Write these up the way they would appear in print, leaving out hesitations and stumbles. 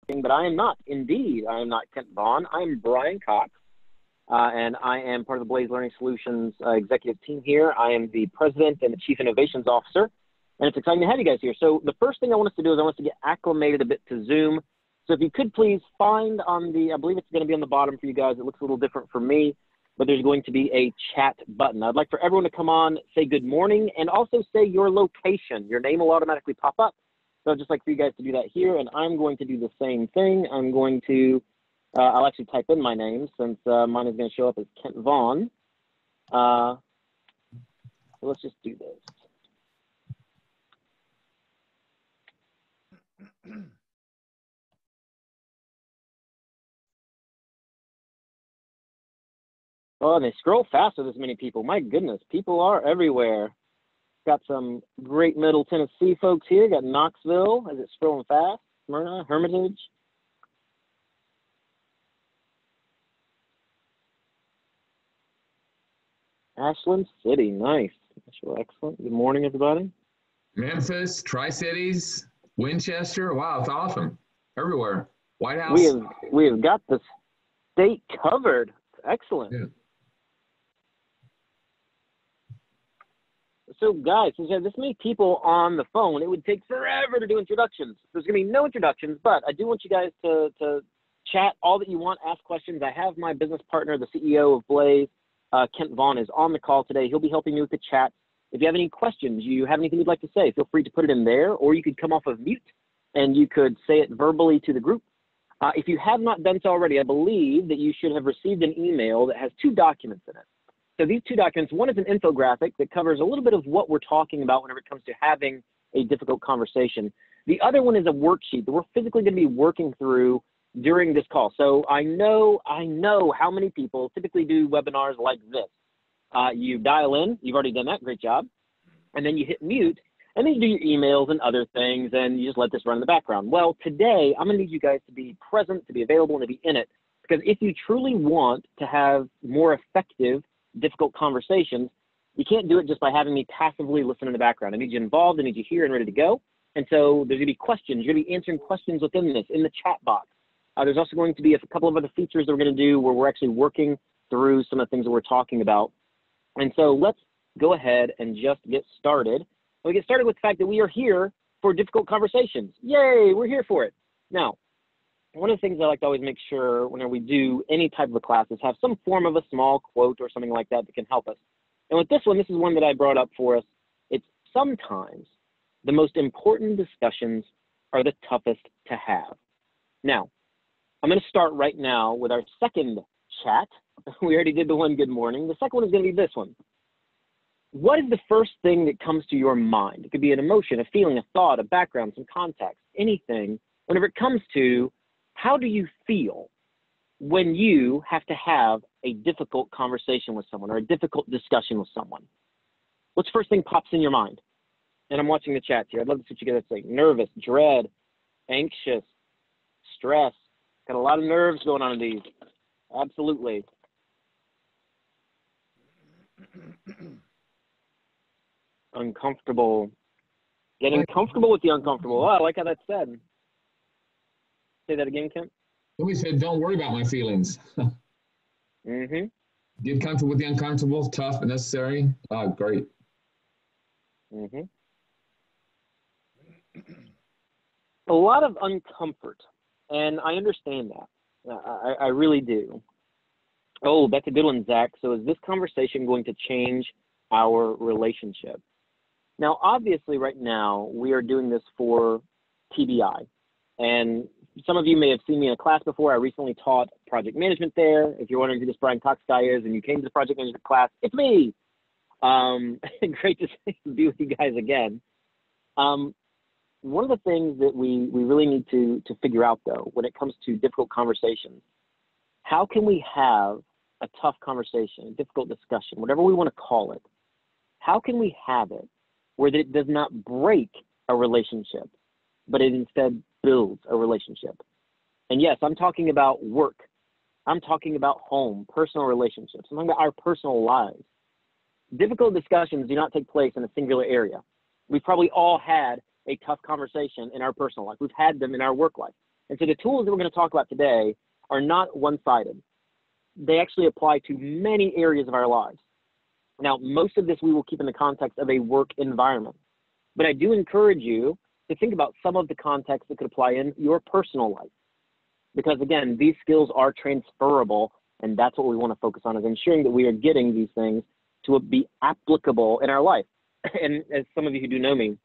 but I am not. Indeed, I am not Kent Vaughn. I am Brian Cox, and I am part of the Blaze Learning Solutions executive team here. I am the president and the chief innovations officer, and it's exciting to have you guys here. So the first thing I want us to do is I want us to get acclimated a bit to Zoom. So if you could please find on the, I believe it's going to be on the bottom for you guys. It looks a little different for me, but there's going to be a chat button. I'd like for everyone to come on, say good morning, and also say your location. Your name will automatically pop up. So I'd just like for you guys to do that here, and I'm going to do the same thing. I'm going to, I'll actually type in my name since mine is going to show up as Kent Vaughn. So let's just do this. Oh, and they scroll fast with this many people. My goodness, people are everywhere. Got some great Middle Tennessee folks here. Got Knoxville, as it's scrolling fast. Smyrna, Hermitage. Ashland City, nice. Excellent. Good morning, everybody. Memphis, Tri-Cities, Winchester. Wow, it's awesome. Everywhere. White House. We have got the state covered. Excellent. Yeah. So guys, since you have this many people on the phone, it would take forever to do introductions. There's going to be no introductions, but I do want you guys to chat all that you want, ask questions. I have my business partner, the CEO of Blaze, Kent Vaughn, is on the call today. He'll be helping me with the chat. If you have any questions, you have anything you'd like to say, feel free to put it in there, or you could come off of mute and you could say it verbally to the group. If you have not done so already, I believe that you should have received an email that has 2 documents in it. So these 2 documents, one is an infographic that covers a little bit of what we're talking about whenever it comes to having a difficult conversation. The other one is a worksheet that we're physically going to be working through during this call. So I know how many people typically do webinars like this. You dial in, you've already done that, great job. And then you hit mute, and then you do your emails and other things, and you just let this run in the background. Well, today I'm going to need you guys to be present, to be available, and to be in it. Because if you truly want to have more effective difficult conversations, you can't do it just by having me passively listen in the background. I need you involved, I need you here and ready to go. And so there's gonna be questions, you're gonna be answering questions within this, in the chat box. There's also going to be a couple of other features that we're gonna do where we're actually working through some of the things that we're talking about. And so let's go ahead and just get started. We get started with the fact that we are here for difficult conversations. Yay, we're here for it. Now, one of the things I like to always make sure whenever we do any type of a class is have some form of a small quote or something like that that can help us. And with this one, this is one that I brought up for us. It's sometimes the most important discussions are the toughest to have. Now, I'm going to start right now with our second chat. We already did the one good morning. The second one is going to be this one. What is the first thing that comes to your mind? It could be an emotion, a feeling, a thought, a background, some context, anything. Whenever it comes to how do you feel when you have to have a difficult conversation with someone or a difficult discussion with someone? What's the first thing pops in your mind? And I'm watching the chat here. I'd love to see what you guys say. Nervous, dread, anxious, stress. Got a lot of nerves going on in these. Absolutely. Uncomfortable. Getting comfortable with the uncomfortable. Oh, I like how that's said. Say that again, Kent. Somebody said, don't worry about my feelings. Mm-hmm. Get comfortable with the uncomfortable, tough but necessary. Oh, great. Mm-hmm. A lot of uncomfort, and I understand that. I really do. Oh, that's a good one, Zach. So is this conversation going to change our relationship? Now, obviously, right now, we are doing this for TBI. And some of you may have seen me in a class before. I recently taught project management there. If you're wondering who this Brian Cox guy is and you came to the project management class, it's me. Great to be with you guys again. One of the things that we really need to figure out, though, when it comes to difficult conversations, how can we have a tough conversation, a difficult discussion, whatever we want to call it, how can we have it where it does not break a relationship, but it instead builds a relationship? And yes, I'm talking about work. I'm talking about home, personal relationships. I'm talking about our personal lives. Difficult discussions do not take place in a singular area. We've probably all had a tough conversation in our personal life. We've had them in our work life. And so the tools that we're going to talk about today are not one-sided. They actually apply to many areas of our lives. Now, most of this we will keep in the context of a work environment, but I do encourage you to think about some of the context that could apply in your personal life. Because again, these skills are transferable, and that's what we want to focus on, is ensuring that we are getting these things to be applicable in our life. And as some of you who do know me,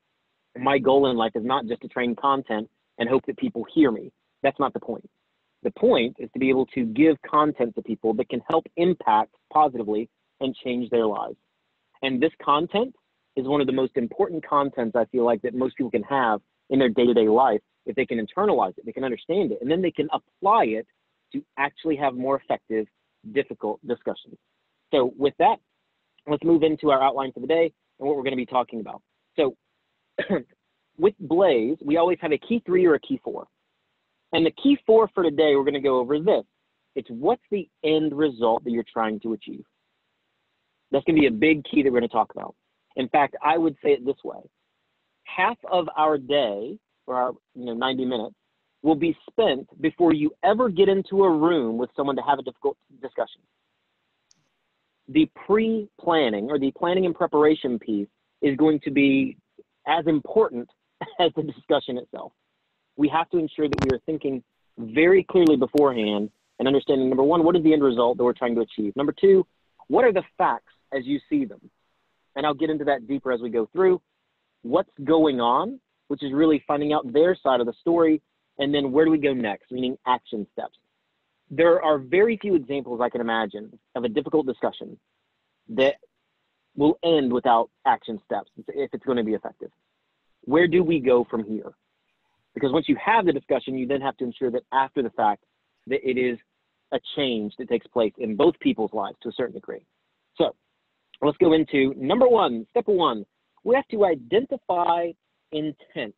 my goal in life is not just to train content and hope that people hear me. That's not the point. The point is to be able to give content to people that can help impact positively and change their lives. And this content is one of the most important contents I feel like that most people can have in their day-to-day life. If they can internalize it, they can understand it, and then they can apply it to actually have more effective, difficult discussions. So with that, let's move into our outline for the day and what we're going to be talking about. So with Blaze, we always have a key 3 or a key 4. And the key 4 for today, we're going to go over this. It's what's the end result that you're trying to achieve. That's going to be a big key that we're going to talk about. In fact, I would say it this way. Half of our day, or our 90 minutes, will be spent before you ever get into a room with someone to have a difficult discussion. The pre-planning or the planning and preparation piece is going to be as important as the discussion itself. We have to ensure that we are thinking very clearly beforehand and understanding, number one, what is the end result that we're trying to achieve? Number two, what are the facts as you see them? And I'll get into that deeper as we go through. What's going on, which is really finding out their side of the story, and then where do we go next, meaning action steps. There are very few examples I can imagine of a difficult discussion that will end without action steps if it's going to be effective. Where do we go from here? Because once you have the discussion, you then have to ensure that after the fact that it is a change that takes place in both people's lives to a certain degree. So let's go into number one, step one. We have to identify intent.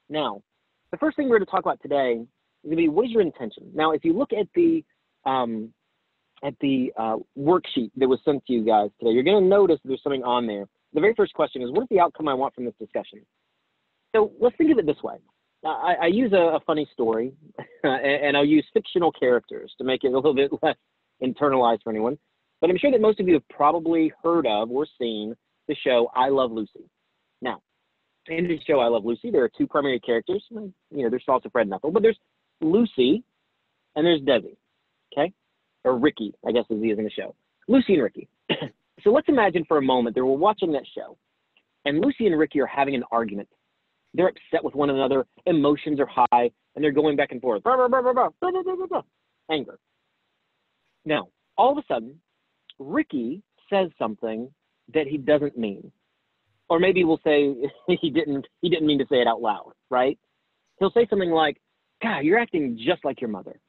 Now, the first thing we're going to talk about today is going to be, what is your intention? Now, if you look at the worksheet that was sent to you guys today, you're going to notice there's something on there. The very first question is, what is the outcome I want from this discussion? So let's think of it this way. I use a funny story, and I'll use fictional characters to make it a little bit less internalized for anyone. But I'm sure that most of you have probably heard of or seen the show I Love Lucy. Now, in the show I Love Lucy, there are two primary characters. There's also Fred and Ethel, but there's Lucy and there's Desi, okay? Or Ricky, I guess as he is in the show. Lucy and Ricky. So let's imagine for a moment that we're watching that show, and Lucy and Ricky are having an argument. They're upset with one another, emotions are high, and they're going back and forth. Anger. Now, all of a sudden, Ricky says something that he doesn't mean. Or maybe we'll say he didn't mean to say it out loud, right? He'll say something like, God, you're acting just like your mother.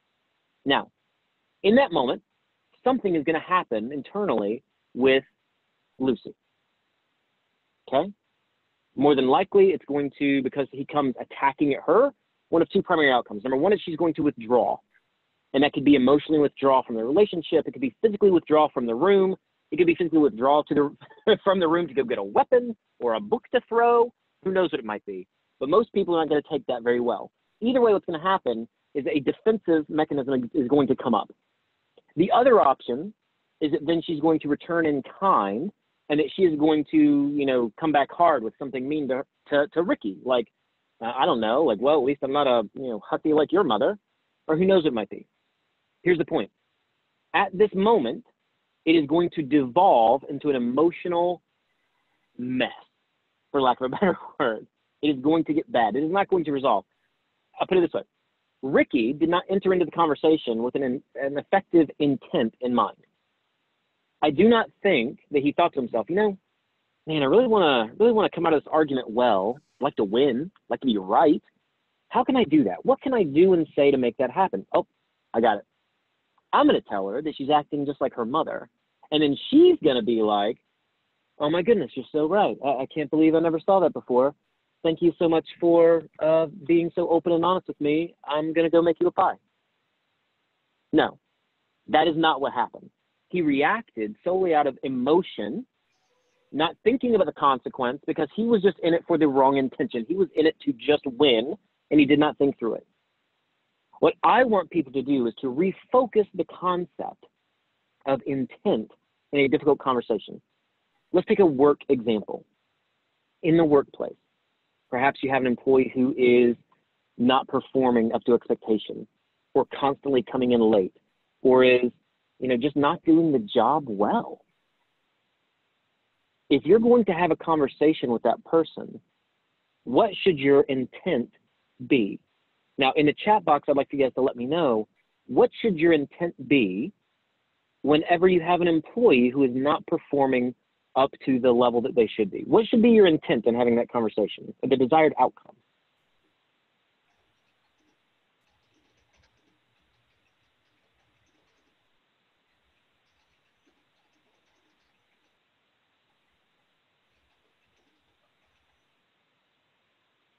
Now, in that moment, something is going to happen internally with Lucy. Okay? More than likely, it's going to, because he comes attacking at her, one of two primary outcomes. Number one is she's going to withdraw. And that could be emotionally withdraw from the relationship. It could be physically withdraw from the room. It could be physically withdraw from the room to go get a weapon or a book to throw. Who knows what it might be. But most people are not going to take that very well. Either way, what's going to happen is a defensive mechanism is going to come up. The other option is that then she's going to return in kind, and that she is going to, come back hard with something mean to Ricky. Like, I don't know, like, well, at least I'm not a, hussy like your mother, or who knows what it might be. Here's the point. At this moment, it is going to devolve into an emotional mess, for lack of a better word. It is going to get bad. It is not going to resolve. I'll put it this way. Ricky did not enter into the conversation with an effective intent in mind. I do not think that he thought to himself, man, I really want to come out of this argument well. I like to win, I like to be right. How can I do that? What can I do and say to make that happen? Oh, I got it. I'm going to tell her that she's acting just like her mother. And then she's going to be like, oh my goodness, you're so right. I can't believe I never saw that before. Thank you so much for being so open and honest with me. I'm going to go make you a pie. No, that is not what happened. He reacted solely out of emotion, not thinking about the consequence, because he was just in it for the wrong intention. He was in it to just win, and he did not think through it. What I want people to do is to refocus the concept of intent in a difficult conversation. Let's take a work example. In the workplace, perhaps you have an employee who is not performing up to expectation, or constantly coming in late, or is, just not doing the job well. If you're going to have a conversation with that person, what should your intent be? Now, in the chat box, I'd like for you guys to let me know, what should your intent be whenever you have an employee who is not performing up to the level that they should be? What should be your intent in having that conversation, the desired outcome?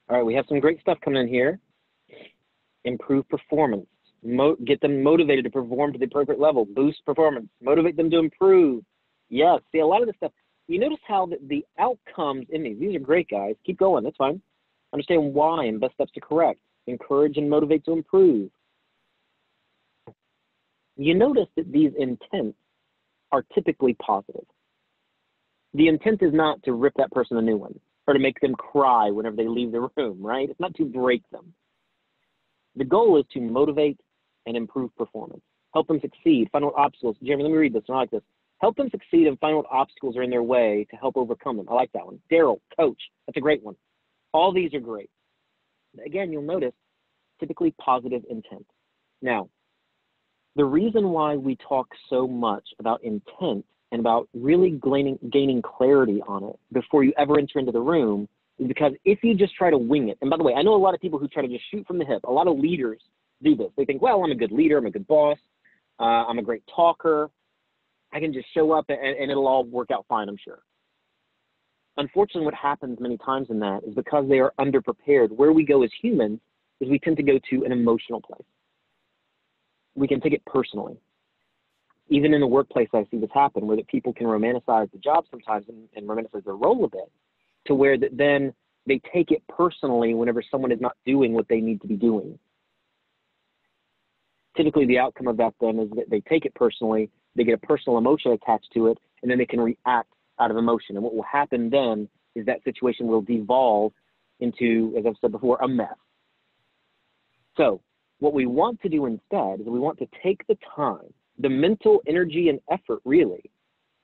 All right, we have some great stuff coming in here. Improve performance. Get them motivated to perform to the appropriate level. Boost performance. Motivate them to improve. Yes, see, a lot of this stuff, you notice how the outcomes in these are great, guys. Keep going, that's fine. Understand why and best steps to correct. Encourage and motivate to improve. You notice that these intents are typically positive. The intent is not to rip that person a new one or to make them cry whenever they leave the room, right? It's not to break them. The goal is to motivate and improve performance. Help them succeed. Find what obstacles. Jeremy, let me read this. I like this. Help them succeed and find what obstacles are in their way to help overcome them. I like that one. Daryl, coach. That's a great one. All these are great. Again, you'll notice typically positive intent. Now, the reason why we talk so much about intent and about really gaining clarity on it before you ever enter into the room is because if you just try to wing it, and by the way, I know a lot of people who try to just shoot from the hip. A lot of leaders do this. They think, well, I'm a good leader, I'm a good boss, I'm a great talker, I can just show up and it'll all work out fine, I'm sure. Unfortunately, what happens many times in that is because they are underprepared, where we go as humans is we tend to go to an emotional place. We can take it personally. Even in the workplace, I see this happen where that people can romanticize the job sometimes and romanticize their role a bit to where that then they take it personally whenever someone is not doing what they need to be doing. Typically, the outcome of that then is that they take it personally, they get a personal emotion attached to it, and then they can react out of emotion. And what will happen then is that situation will devolve into, as I've said before, a mess. So what we want to do instead is we want to take the time, the mental energy and effort really,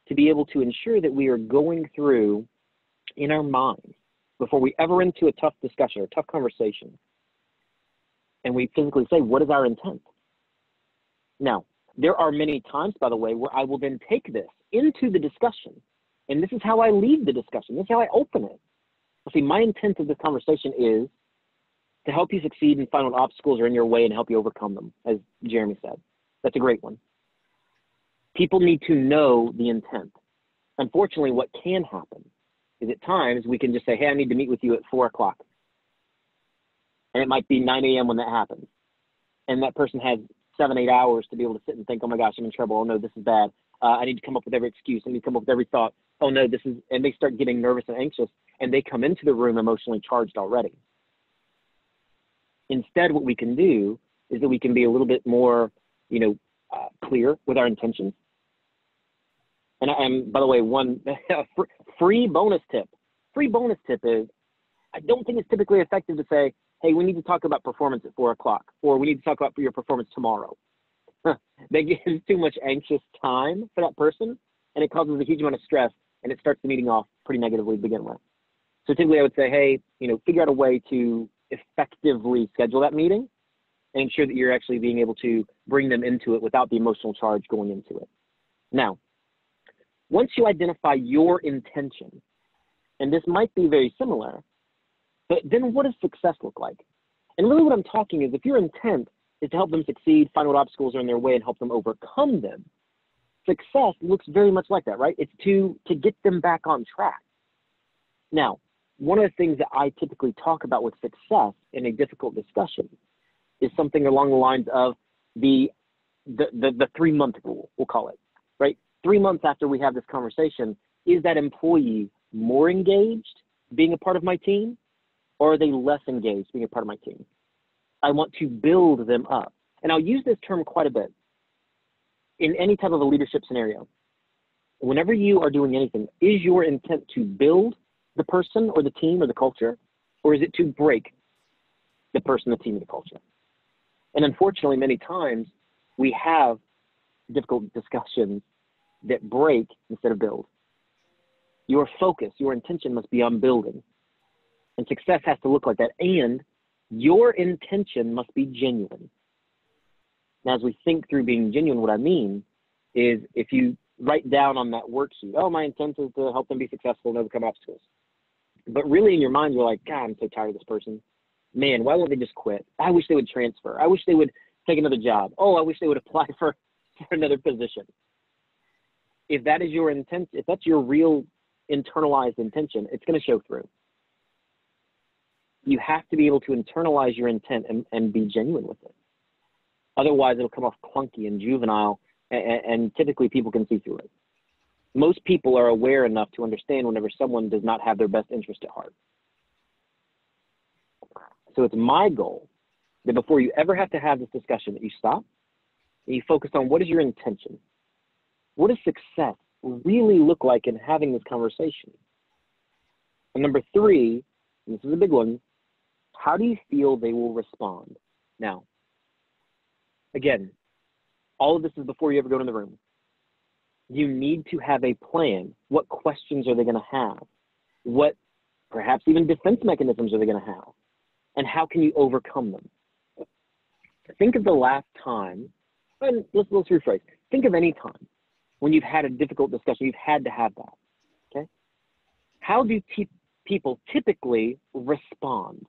to be able to ensure that we are going through in our minds before we ever into a tough discussion or a tough conversation. And we physically say, what is our intent? Now, there are many times, by the way, where I will then take this into the discussion. And this is how I lead the discussion. This is how I open it. See, my intent of this conversation is to help you succeed and find what obstacles are in your way and help you overcome them, as Jeremy said. That's a great one. People need to know the intent. Unfortunately, what can happen is at times we can just say, hey, I need to meet with you at 4 o'clock. And it might be 9 a.m. when that happens. And that person has 7-8 hours to be able to sit and think, oh my gosh, I'm in trouble. Oh no, this is bad. I need to come up with every excuse. I need to come up with every thought. Oh no, this is, and they start getting nervous and anxious and they come into the room emotionally charged already. Instead, what we can do is that we can be a little bit more, clear with our intentions. And by the way, one free bonus tip. Free bonus tip is, I don't think it's typically effective to say, hey, we need to talk about performance at 4 o'clock, or we need to talk about your performance tomorrow. That gives too much anxious time for that person, and it causes a huge amount of stress, and it starts the meeting off pretty negatively to begin with. So typically I would say, hey, figure out a way to effectively schedule that meeting and ensure that you're actually being able to bring them into it without the emotional charge going into it. Now, once you identify your intention, and this might be very similar, but then what does success look like? And really what I'm talking is if your intent is to help them succeed, find what obstacles are in their way and help them overcome them, success looks very much like that, right? It's to get them back on track. Now, one of the things that I typically talk about with success in a difficult discussion is something along the lines of the 3-month rule, we'll call it, right? 3 months after we have this conversation, is that employee more engaged being a part of my team, or are they less engaged being a part of my team? I want to build them up. And I'll use this term quite a bit in any type of a leadership scenario. Whenever you are doing anything, is your intent to build the person or the team or the culture, or is it to break the person, the team, or the culture? And unfortunately, many times we have difficult discussions that break instead of build. Your focus, your intention must be on building. And success has to look like that. And your intention must be genuine. Now, as we think through being genuine, what I mean is if you write down on that worksheet, oh, my intent is to help them be successful and overcome obstacles. But really in your mind, you're like, God, I'm so tired of this person. Man, why won't they just quit? I wish they would transfer. I wish they would take another job. Oh, I wish they would apply for another position. If that is your intent, if that's your real internalized intention, it's going to show through. You have to be able to internalize your intent and be genuine with it. Otherwise, it'll come off clunky and juvenile, and typically people can see through it. Most people are aware enough to understand whenever someone does not have their best interest at heart. So it's my goal that before you ever have to have this discussion, that you stop and you focus on what is your intention? What does success really look like in having this conversation? And number three, and this is a big one, how do you feel they will respond? Now, again, all of this is before you ever go in the room. You need to have a plan. What questions are they going to have? What, perhaps even defense mechanisms are they going to have? And how can you overcome them? Think of the last time, and let's rephrase. Think of any time when you've had a difficult discussion, you've had to have that, okay? How do people typically respond?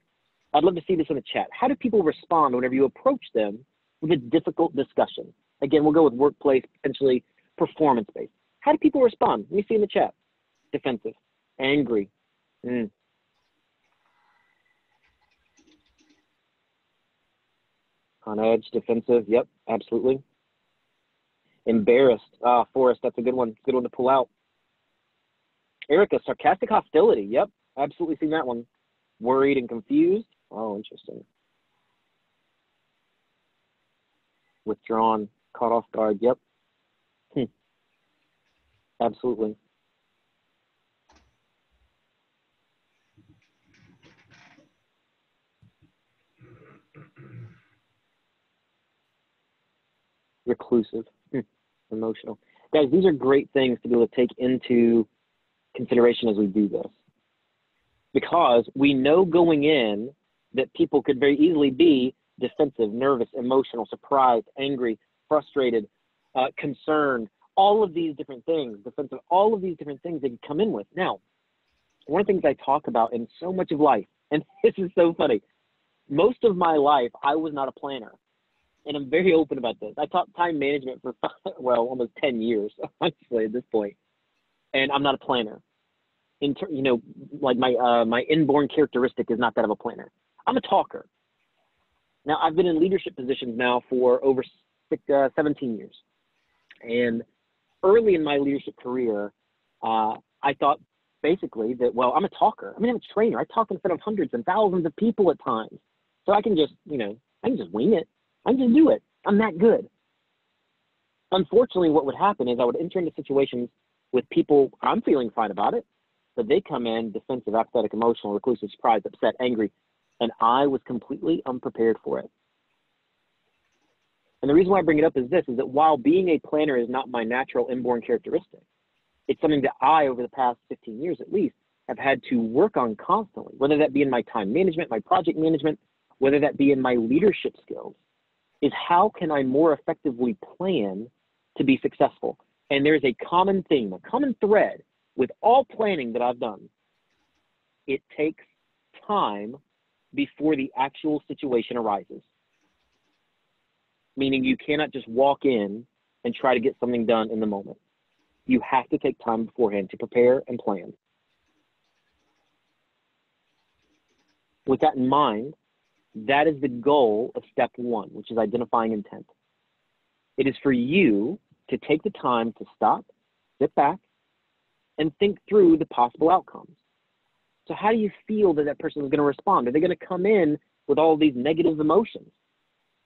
I'd love to see this in the chat. How do people respond whenever you approach them with a difficult discussion? Again, we'll go with workplace, potentially performance-based. How do people respond? Let me see in the chat. Defensive, angry. On edge, defensive. Yep, absolutely. Embarrassed. Forrest, that's a good one. Good one to pull out. Erica, sarcastic hostility. Yep, absolutely seen that one. Worried and confused. Oh, interesting. Withdrawn, caught off guard. Yep. Absolutely. Reclusive. Emotional. Guys, these are great things to be able to take into consideration as we do this. Because we know going in that people could very easily be defensive, nervous, emotional, surprised, angry, frustrated, concerned, all of these different things, defensive, all of these different things they can come in with. Now, one of the things I talk about in so much of life, and this is so funny, most of my life, I was not a planner. And I'm very open about this. I taught time management for, almost 10 years, honestly, at this point. And I'm not a planner. Like my inborn characteristic is not that of a planner. I'm a talker. Now, I've been in leadership positions now for over 17 years. And early in my leadership career, I thought basically that, I'm a talker. I'm a trainer. I talk in front of hundreds and thousands of people at times. So I can just, I can just wing it. I can just do it. I'm that good. Unfortunately, what would happen is I would enter into situations with people, I'm feeling fine about it, but they come in defensive, apathetic, emotional, reclusive, surprised, upset, angry, and I was completely unprepared for it. And the reason why I bring it up is this, is that while being a planner is not my natural inborn characteristic, it's something that I, over the past 15 years at least, have had to work on constantly, whether that be in my time management, my project management, whether that be in my leadership skills, is how can I more effectively plan to be successful? And there's a common theme, a common thread with all planning that I've done. It takes time before the actual situation arises. Meaning you cannot just walk in and try to get something done in the moment. You have to take time beforehand to prepare and plan. With that in mind, that is the goal of step one, which is identifying intent. It is for you to take the time to stop, sit back, and think through the possible outcomes. So how do you feel that that person is going to respond? Are they going to come in with all these negative emotions,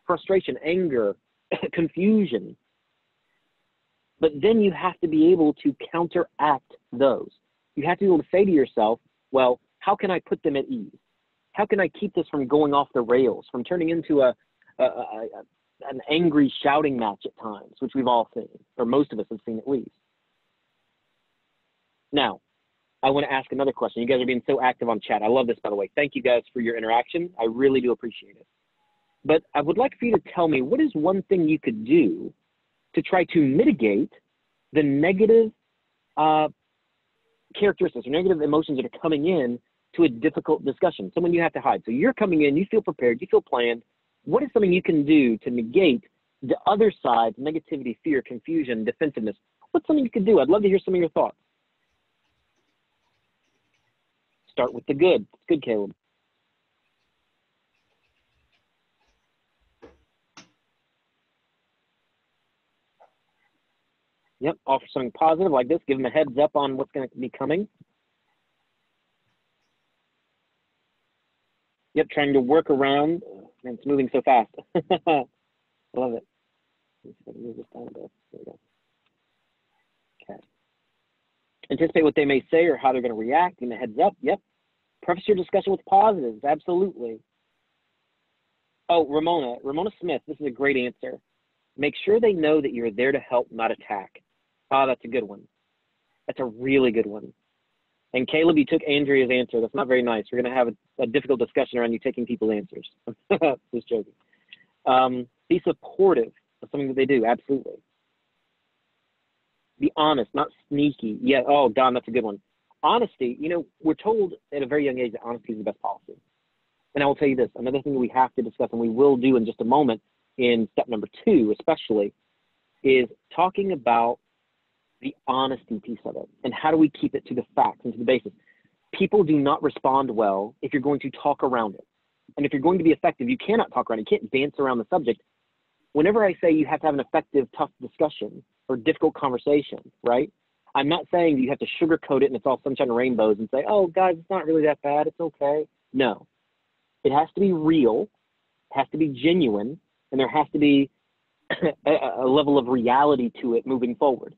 frustration, anger, confusion. But then you have to be able to counteract those. You have to be able to say to yourself, well, how can I put them at ease? How can I keep this from going off the rails, from turning into an angry shouting match at times, which we've all seen, or most of us have seen at least. Now, I want to ask another question. You guys are being so active on chat. I love this, by the way. Thank you guys for your interaction. I really do appreciate it. But I would like for you to tell me, what is one thing you could do to try to mitigate the negative characteristics or negative emotions that are coming in to a difficult discussion, someone you have to hide. So you're coming in, you feel prepared, you feel planned. What is something you can do to negate the other side's negativity, fear, confusion, defensiveness? What's something you can do? I'd love to hear some of your thoughts. Start with the good. It's good, Caleb. Yep, offer something positive like this. Give them a heads up on what's going to be coming. Yep, trying to work around. Man, it's moving so fast. I love it. Move this down a bit. There we go. Okay. Anticipate what they may say or how they're going to react. Give them a heads up. Yep. Preface your discussion with positives. Absolutely. Oh, Ramona Smith. This is a great answer. Make sure they know that you're there to help, not attack. Oh, that's a good one. That's a really good one. And Caleb, you took Andrea's answer. That's not very nice. We're going to have a difficult discussion around you taking people's answers. Just joking. Be supportive of something that they do. Absolutely. Be honest, not sneaky. Yeah. Oh, Don, that's a good one. Honesty. You know, we're told at a very young age that honesty is the best policy. And I will tell you this, another thing that we have to discuss, and we will do in just a moment in step number 2, especially, is talking about the honesty piece of it. And how do we keep it to the facts and to the basis? People do not respond well if you're going to talk around it. And if you're going to be effective, you cannot talk around it. You can't dance around the subject. Whenever I say you have to have an effective, tough discussion or difficult conversation, right? I'm not saying that you have to sugarcoat it and it's all sunshine and rainbows and say, oh, guys, it's not really that bad. It's okay. No. It has to be real. It has to be genuine. And there has to be a level of reality to it moving forward.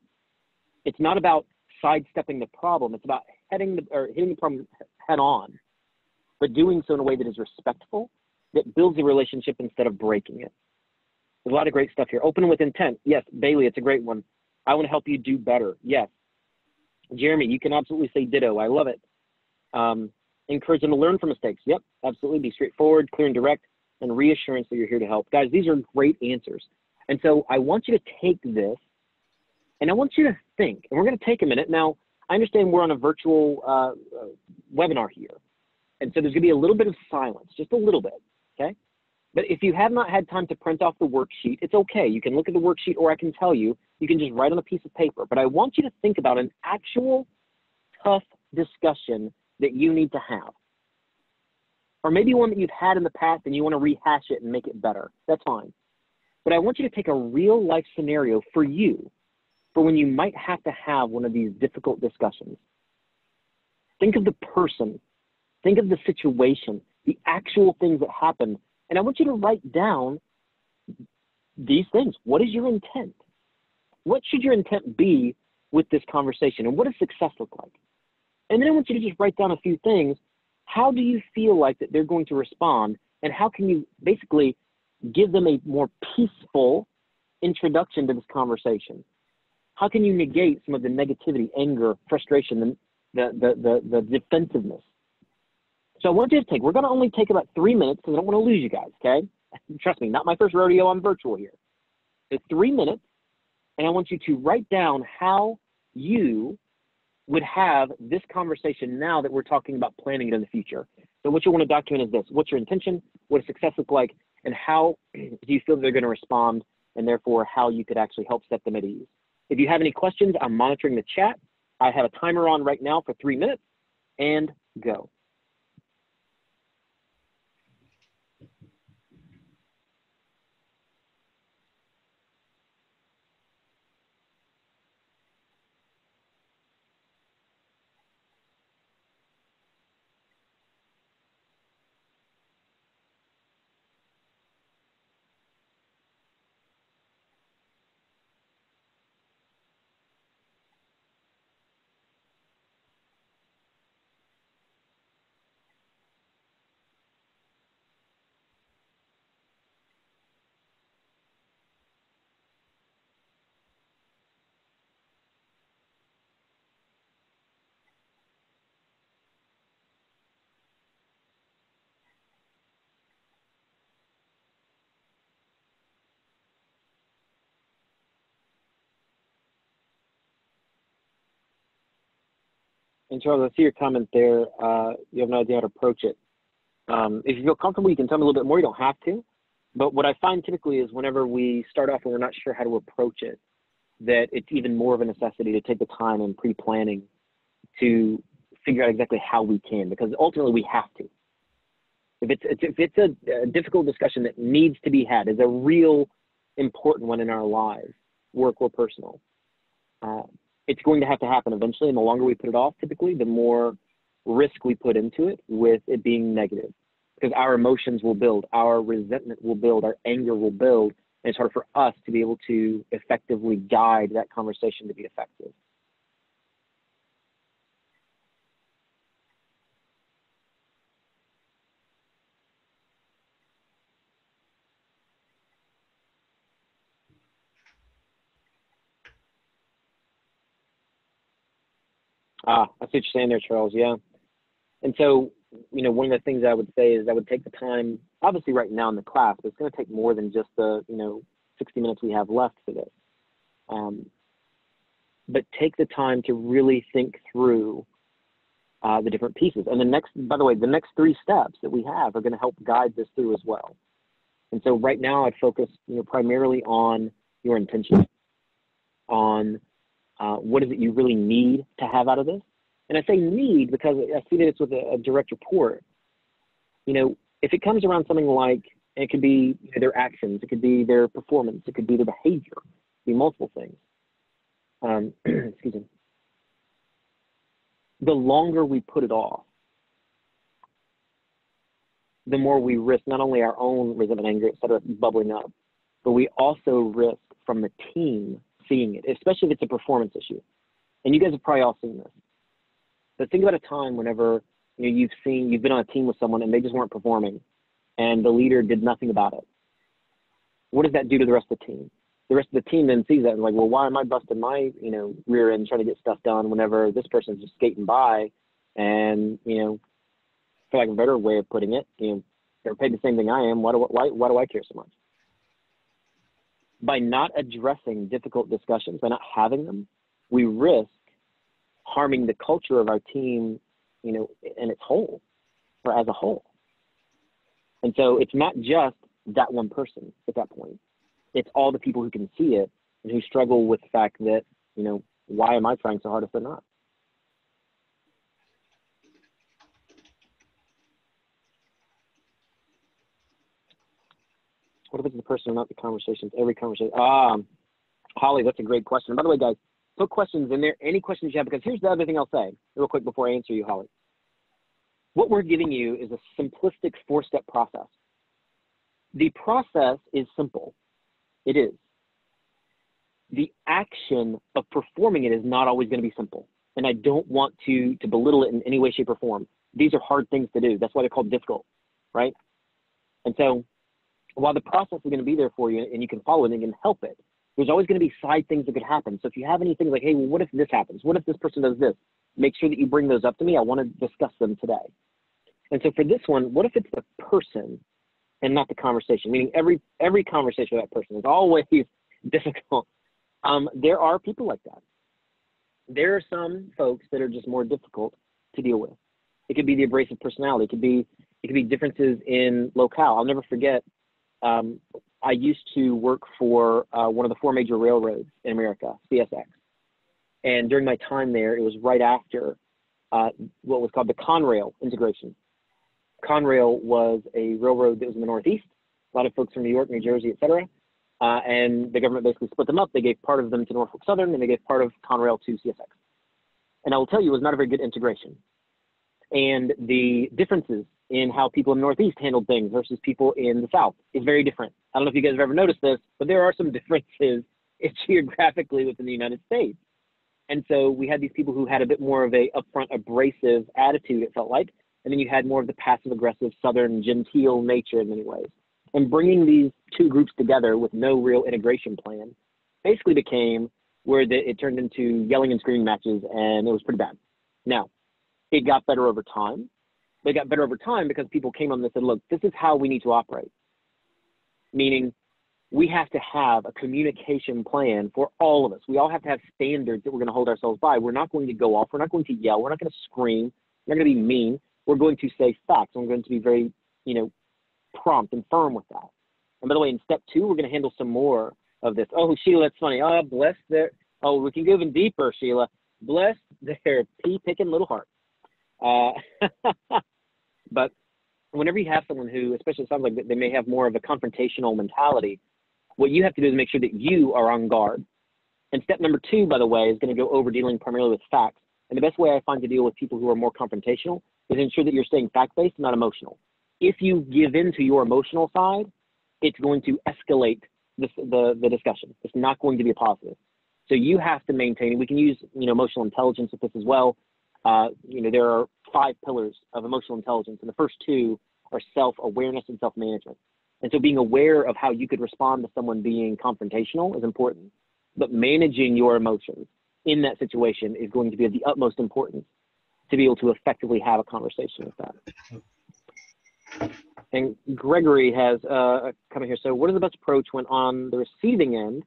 It's not about sidestepping the problem. It's about hitting the problem head on, but doing so in a way that is respectful, that builds a relationship instead of breaking it. There's a lot of great stuff here. Open with intent. Yes, Bailey, it's a great one. I want to help you do better. Yes. Jeremy, you can absolutely say ditto. I love it. Encourage them to learn from mistakes. Yep, absolutely. Be straightforward, clear and direct, and reassurance that you're here to help. Guys, these are great answers. And so I want you to take this and I want you to think, and we're going to take a minute. Now, I understand we're on a virtual webinar here. And so there's going to be a little bit of silence, just a little bit, okay? But if you have not had time to print off the worksheet, it's okay. You can look at the worksheet, or I can tell you, you can just write on a piece of paper. But I want you to think about an actual tough discussion that you need to have. Or maybe one that you've had in the past and you want to rehash it and make it better. That's fine. But I want you to take a real life scenario for you, for when you might have to have one of these difficult discussions. Think of the person, think of the situation, the actual things that happen. And I want you to write down these things. What is your intent? What should your intent be with this conversation? And what does success look like? And then I want you to just write down a few things. How do you feel like that they're going to respond? And how can you basically give them a more peaceful introduction to this conversation? How can you negate some of the negativity, anger, frustration, the defensiveness? So I want you to take, we're going to only take about 3 minutes because I don't want to lose you guys, okay? Trust me, not my first rodeo, I'm virtual here. It's 3 minutes, and I want you to write down how you would have this conversation now that we're talking about planning it in the future. So what you want to document is this: what's your intention, what does success look like, and how do you feel they're going to respond, and therefore how you could actually help set them at ease. If you have any questions, I'm monitoring the chat. I have a timer on right now for 3 minutes, and go. And Charles, I see your comment there. You have no idea how to approach it. If you feel comfortable, you can tell me a little bit more. You don't have to. But what I find typically is whenever we start off and we're not sure how to approach it, that it's even more of a necessity to take the time and pre-planning to figure out exactly how we can, because ultimately we have to. If it's a difficult discussion that needs to be had, is a real important one in our lives, work or personal, it's going to happen eventually. And the longer we put it off, typically, the more risk we put into it with it being negative, because our emotions will build, our resentment will build, our anger will build. And it's hard for us to be able to effectively guide that conversation to be effective. I see what you're saying there, Charles. Yeah. And so, one of the things I would say is I would take the time, obviously right now in the class, but it's going to take more than just the, 60 minutes we have left for this. But take the time to really think through the different pieces. And by the way, the next 3 steps that we have are going to help guide this through as well. And so right now I'd focus, primarily on your intention, on what is it you really need to have out of this? And I say need because I see that it's with a direct report. If it comes around something like, and it could be their actions, it could be their performance, it could be their behavior, it could be multiple things. Excuse me. The longer we put it off, the more we risk not only our own resentment, anger, et cetera, bubbling up, but we also risk from the team seeing it, especially if it's a performance issue. And you guys have probably all seen this. But think about a time whenever you've been on a team with someone and they just weren't performing and the leader did nothing about it. What does that do to the rest of the team? The rest of the team then sees that and like, well, why am I busting my, rear end trying to get stuff done whenever this person's just skating by? And, for like a better way of putting it, they're paid the same thing I am. Why do I care so much? By not addressing difficult discussions, by not having them, we risk harming the culture of our team, in its whole, or as a whole. And so it's not just that one person at that point. It's all the people who can see it and who struggle with the fact that, why am I trying so hard if they're not? What if it's the person or not the conversations? Every conversation. Holly, that's a great question. And by the way, guys, put questions in there. Any questions you have, because here's the other thing I'll say real quick before I answer you, Holly. What we're giving you is a simplistic 4-step process. The process is simple. It is. The action of performing it is not always going to be simple. And I don't want to belittle it in any way, shape, or form. These are hard things to do. That's why they're called difficult, right? And so while the process is going to be there for you and you can follow it and you can help it, there's always going to be side things that could happen. So if you have anything like, hey, well, what if this happens? What if this person does this? Make sure that you bring those up to me. I want to discuss them today. And so for this one, what if it's the person and not the conversation? Meaning every conversation with that person is always difficult. There are people like that. There are some folks that are just more difficult to deal with. It could be the abrasive personality. It could be differences in locale. I'll never forget. I used to work for one of the 4 major railroads in America, CSX. And during my time there, it was right after what was called the Conrail integration. Conrail was a railroad that was in the Northeast. A lot of folks from New York, New Jersey, et cetera. And the government basically split them up. They gave part of them to Norfolk Southern, and they gave part of Conrail to CSX. And I will tell you, it was not a very good integration. And the differences in how people in the Northeast handled things versus people in the South is very different. I don't know if you guys have ever noticed this, but there are some differences geographically within the United States. And so we had these people who had a bit more of a upfront abrasive attitude, it felt like. And then you had more of the passive aggressive Southern genteel nature in many ways. And bringing these 2 groups together with no real integration plan basically became where it turned into yelling and screaming matches, and it was pretty bad. Now, it got better over time. They got better over time because people came on and said, look, this is how we need to operate. Meaning, we have to have a communication plan for all of us. We all have to have standards that we're going to hold ourselves by. We're not going to go off. We're not going to yell. We're not going to scream. We're not going to be mean. We're going to say facts. And we're going to be very, prompt and firm with that. And by the way, in step 2, we're going to handle some more of this. Oh, Sheila, that's funny. Oh, bless their, oh, we can go even deeper, Sheila. Bless their pea-picking little heart. But whenever you have someone who, especially it sounds like they may have more of a confrontational mentality, what you have to do is make sure that you are on guard. And step number 2, by the way, is going to go over dealing primarily with facts. And the best way I find to deal with people who are more confrontational is ensure that you're staying fact-based, not emotional. If you give in to your emotional side, it's going to escalate the discussion. It's not going to be a positive. So you have to maintain, we can use emotional intelligence with this as well. There are 5 pillars of emotional intelligence, and the first 2 are self-awareness and self-management. And so being aware of how you could respond to someone being confrontational is important, but managing your emotions in that situation is going to be of the utmost importance to be able to effectively have a conversation with that. And Gregory has coming here. So what is the best approach when on the receiving end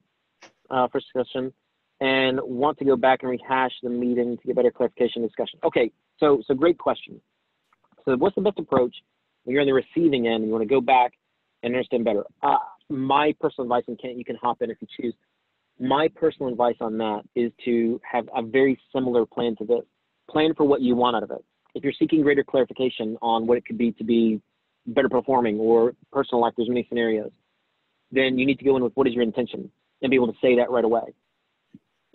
for discussion and want to go back and rehash the meeting to get better clarification discussion? Okay, so great question. So what's the best approach when you're on the receiving end and you want to go back and understand better? My personal advice, and Kent, you can hop in if you choose. My personal advice on that is to have a very similar plan to this. Plan for what you want out of it. If you're seeking greater clarification on what it could be to be better performing or personal life, there's many scenarios, then you need to go in with what is your intention and be able to say that right away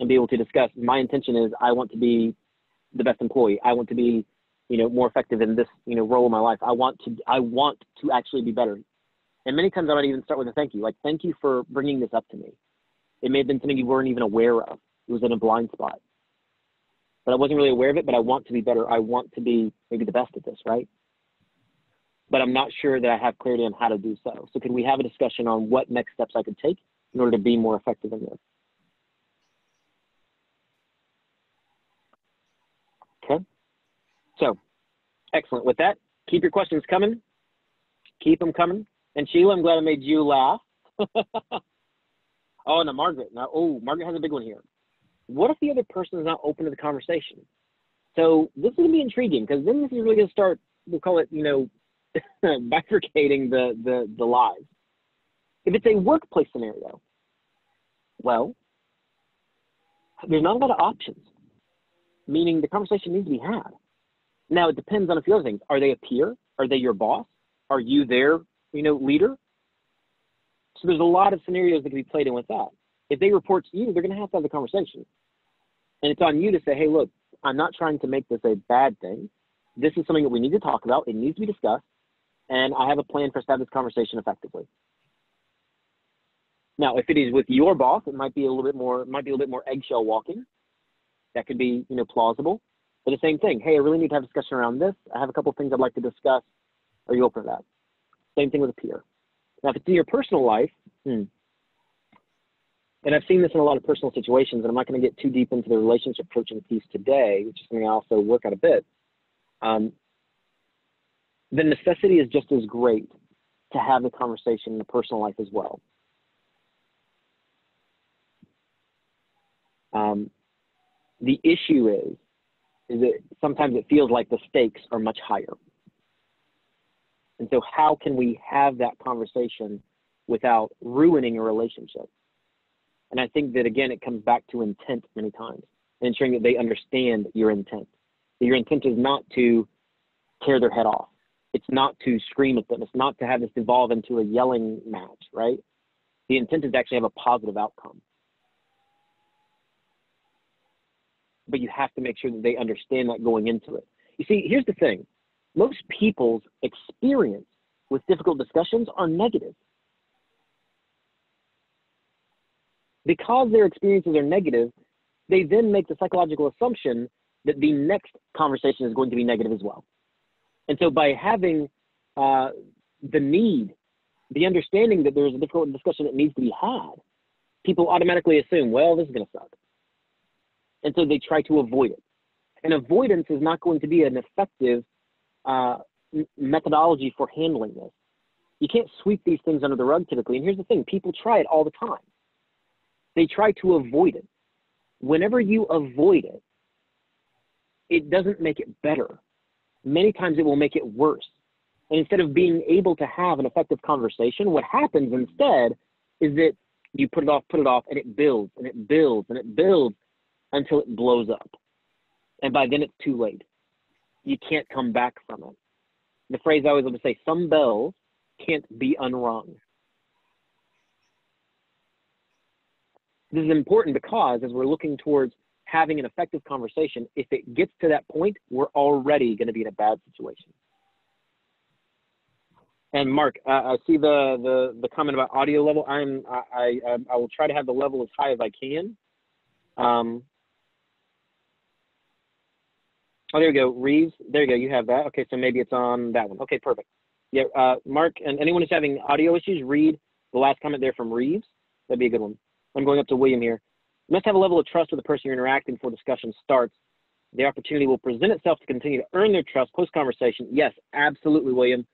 and be able to discuss, my intention is I want to be the best employee. I want to be, more effective in this, role in my life. I want to actually be better. And many times I might even start with a thank you, like, thank you for bringing this up to me. It may have been something you weren't even aware of. It was in a blind spot. But I wasn't really aware of it, but I want to be better. I want to be maybe the best at this, right? But I'm not sure that I have clarity on how to do so. So can we have a discussion on what next steps I could take in order to be more effective in this? Okay. So, excellent. With that, keep your questions coming. Keep them coming. And Sheila, I'm glad I made you laugh. Oh, no, Margaret. Now, Margaret has a big one here. What if the other person is not open to the conversation? So this is going to be intriguing because then this is really going to start, we'll call it, bifurcating the lives. If it's a workplace scenario, well, there's not a lot of options, meaning the conversation needs to be had. Now, it depends on a few other things. Are they a peer? Are they your boss? Are you their, leader? So there's a lot of scenarios that can be played in with that. If they report to you, they're going to have the conversation. And it's on you to say, hey, look, I'm not trying to make this a bad thing. This is something that we need to talk about. It needs to be discussed. And I have a plan for us to have this conversation effectively. Now, if it is with your boss, it might be a little bit more eggshell walking. That could be, plausible. But the same thing. Hey, I really need to have a discussion around this. I have a couple of things I'd like to discuss. Are you open to that? Same thing with a peer. Now, if it's in your personal life, and I've seen this in a lot of personal situations, and I'm not going to get too deep into the relationship coaching piece today, which is something I also work at a bit. The necessity is just as great to have the conversation in the personal life as well. The issue is that sometimes it feels like the stakes are much higher. And so how can we have that conversation without ruining a relationship? And I think that, again, it comes back to intent many times, and ensuring that they understand your intent. That your intent is not to tear their head off. It's not to scream at them. It's not to have this evolve into a yelling match, right? The intent is to actually have a positive outcome. But you have to make sure that they understand that going into it. You see, here's the thing. Most people's experience with difficult discussions are negative. Because their experiences are negative, they then make the psychological assumption that the next conversation is going to be negative as well. And so by having the understanding that there's a difficult discussion that needs to be had, people automatically assume, well, this is going to suck. And so they try to avoid it. And avoidance is not going to be an effective methodology for handling this. You can't sweep these things under the rug typically. And here's the thing, people try it all the time. They try to avoid it. Whenever you avoid it, it doesn't make it better. Many times it will make it worse. And instead of being able to have an effective conversation, what happens instead is that you put it off, and it builds and it builds and it builds until it blows up. And by then it's too late. You can't come back from it. The phrase I always love to say, some bells can't be unrung. This is important because as we're looking towards having an effective conversation, if it gets to that point, we're already going to be in a bad situation. And Mark, I see the comment about audio level. I will try to have the level as high as I can. Oh, there we go, Reeves. There you go. You have that. Okay, so maybe it's on that one. Okay, perfect. Yeah, Mark, and anyone who's having audio issues, read the last comment there from Reeves. That'd be a good one. I'm going up to William here. You must have a level of trust with the person you're interacting before discussion starts. The opportunity will present itself to continue to earn their trust post-conversation. Yes, absolutely, William.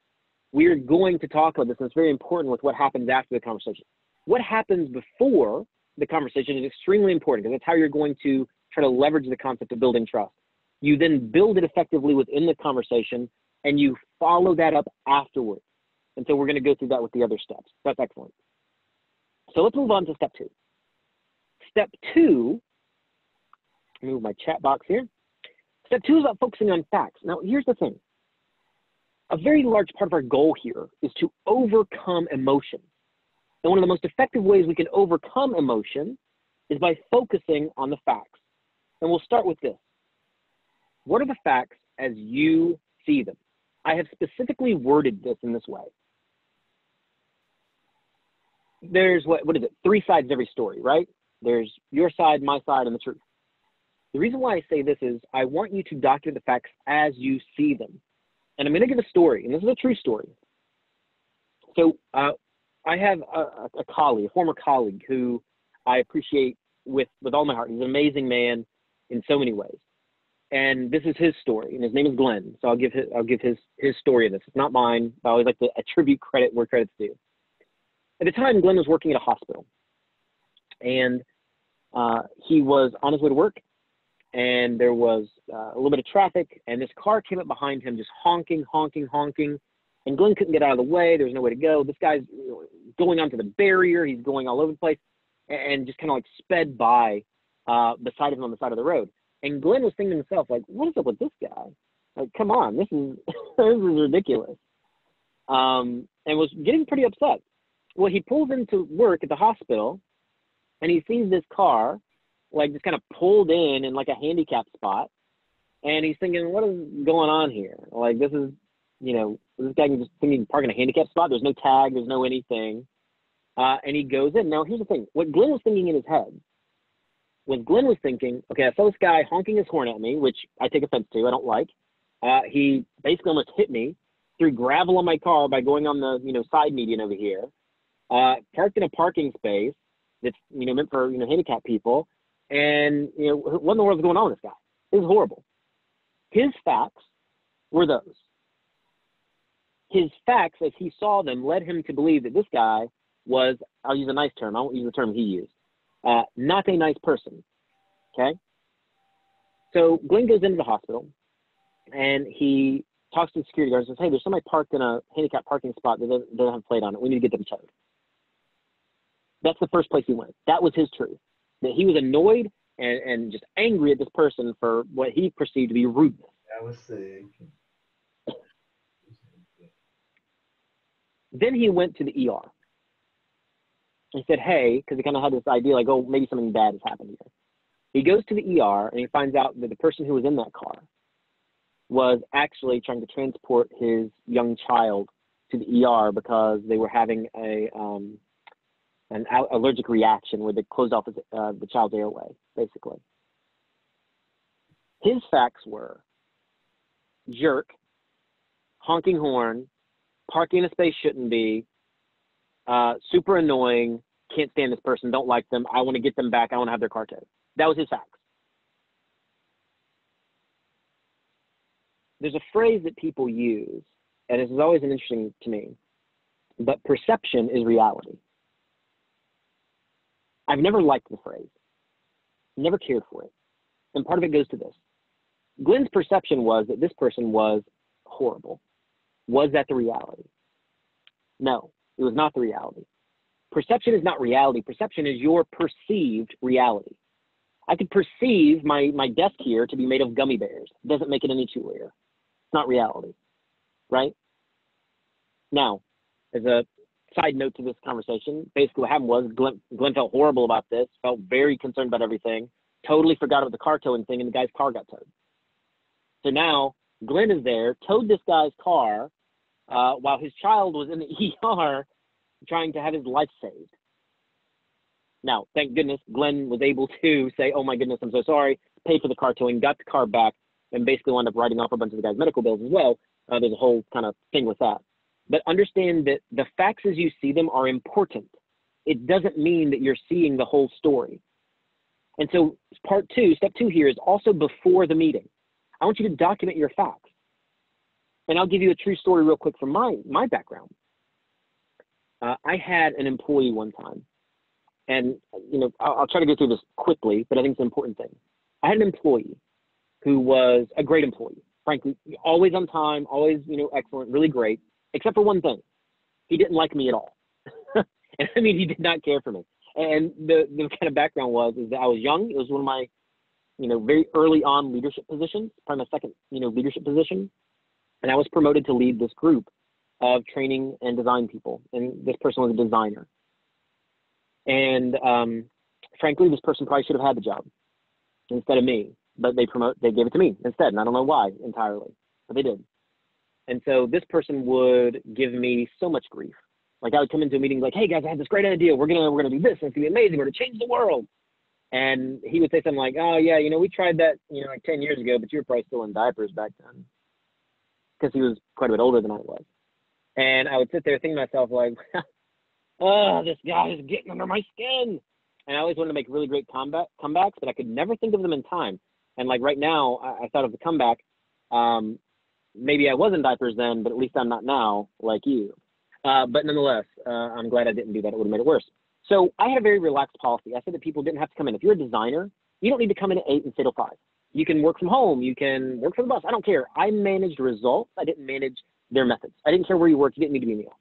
We're going to talk about this, and it's very important with what happens after the conversation. What happens before the conversation is extremely important because that's how you're going to try to leverage the concept of building trust. You then build it effectively within the conversation, and you follow that up afterwards. And so we're going to go through that with the other steps. That's excellent. So let's move on to step 2. Step 2, move my chat box here. Step 2 is about focusing on facts. Now, here's the thing. A very large part of our goal here is to overcome emotion. And one of the most effective ways we can overcome emotion is by focusing on the facts. And we'll start with this. What are the facts as you see them? I have specifically worded this in this way. There's, what is it, 3 sides to every story, right? There's your side, my side, and the truth. The reason why I say this is I want you to document the facts as you see them. And I'm going to give a story, and this is a true story. So I have a colleague, a former colleague, who I appreciate with all my heart. He's an amazing man in so many ways. And this is his story, and his name is Glenn. So I'll give his story of this. It's not mine, but I always like to attribute credit where credit's due. At the time, Glenn was working at a hospital, and he was on his way to work, and there was a little bit of traffic, and this car came up behind him just honking, and Glenn couldn't get out of the way. There was no way to go. This guy's going onto the barrier. He's going all over the place, and just kind of like sped by beside him on the side of the road. And Glenn was thinking to himself, like, what is up with this guy? Like, come on, this is this is ridiculous. And was getting pretty upset. Well, he pulls into work at the hospital, and he sees this car, like, just kind of pulled in like a handicap spot. And he's thinking, what is going on here? Like, this is, you know, this guy can just thinking park in a handicap spot. There's no tag. There's no anything. And he goes in. Now, here's the thing. What Glenn was thinking in his head was Glenn was thinking, okay, I saw this guy honking his horn at me, which I take offense to. I don't like. He basically almost hit me, threw gravel on my car by going on the, you know, side median over here, parked in a parking space that's, you know, meant for, you know, handicapped people. And, you know, what in the world is going on with this guy? It was horrible. His facts were those. His facts, as he saw them, led him to believe that this guy was, I'll use a nice term, I won't use the term he used, not a nice person, okay? So Glenn goes into the hospital, and he talks to the security guard and says, hey, there's somebody parked in a handicapped parking spot that doesn't have a plate on it. We need to get them towed. That's the first place he went. That was his truth, that he was annoyed and just angry at this person for what he perceived to be rudeness. I was sick. Then he went to the ER. He said, hey, because he kind of had this idea like, oh, maybe something bad has happened here. He goes to the ER, and he finds out that the person who was in that car was actually trying to transport his young child to the ER because they were having an allergic reaction where they closed off the child's airway, basically. His facts were jerk, honking horn, parking in a space shouldn't be, super annoying, can't stand this person, don't like them, I want to get them back, I want to have their car towed. That was his facts. There's a phrase that people use, and this is always interesting to me. but perception is reality. I've never liked the phrase, never cared for it. And part of it goes to this. Glenn's perception was that this person was horrible. Was that the reality? No, it was not the reality. Perception is not reality. Perception is your perceived reality. I could perceive my desk here to be made of gummy bears. It doesn't make it any chillier. It's not reality, right? Now, as a side note to this conversation, basically what happened was Glenn felt horrible about this, felt very concerned about everything, totally forgot about the car towing thing, and the guy's car got towed. So now Glenn is there, towed this guy's car while his child was in the ER trying to have his life saved. Now, thank goodness, Glenn was able to say, oh my goodness, I'm so sorry, paid for the car towing, got the car back, and basically wound up writing off a bunch of the guy's medical bills as well. There's a whole kind of thing with that. But understand that the facts as you see them are important. It doesn't mean that you're seeing the whole story. And so step two here is also before the meeting. I want you to document your facts. And I'll give you a true story real quick from my background. I had an employee one time. And, I'll try to go through this quickly, but I think it's an important thing. I had an employee who was a great employee, frankly, always on time, always, excellent, really great, except for one thing. He didn't like me at all. And I mean, he did not care for me. And the kind of background is that I was young. It was one of my, very early on leadership positions, probably my second, leadership position. And I was promoted to lead this group of training and design people. And this person was a designer. And frankly, this person probably should have had the job instead of me, but they gave it to me instead. And I don't know why entirely, but they did. And so this person would give me so much grief. Like I would come into a meeting like, hey guys, I had this great idea. We're gonna do this, and it's gonna be amazing. We're gonna change the world. And he would say something like, oh yeah, we tried that, like 10 years ago, but you were probably still in diapers back then. Because he was quite a bit older than I was. And I would sit there thinking to myself like, oh, this guy is getting under my skin. And I always wanted to make really great comebacks, but I could never think of them in time. And like right now, I thought of the comeback. Maybe I was in diapers then, but at least I'm not now, like you. But nonetheless, I'm glad I didn't do that. It would have made it worse. So I had a very relaxed policy. I said that people didn't have to come in. If you're a designer, you don't need to come in at 8 and stay till 5. You can work from home. You can work from the bus. I don't care. I managed results. I didn't manage their methods. I didn't care where you worked. You didn't need to be in the office.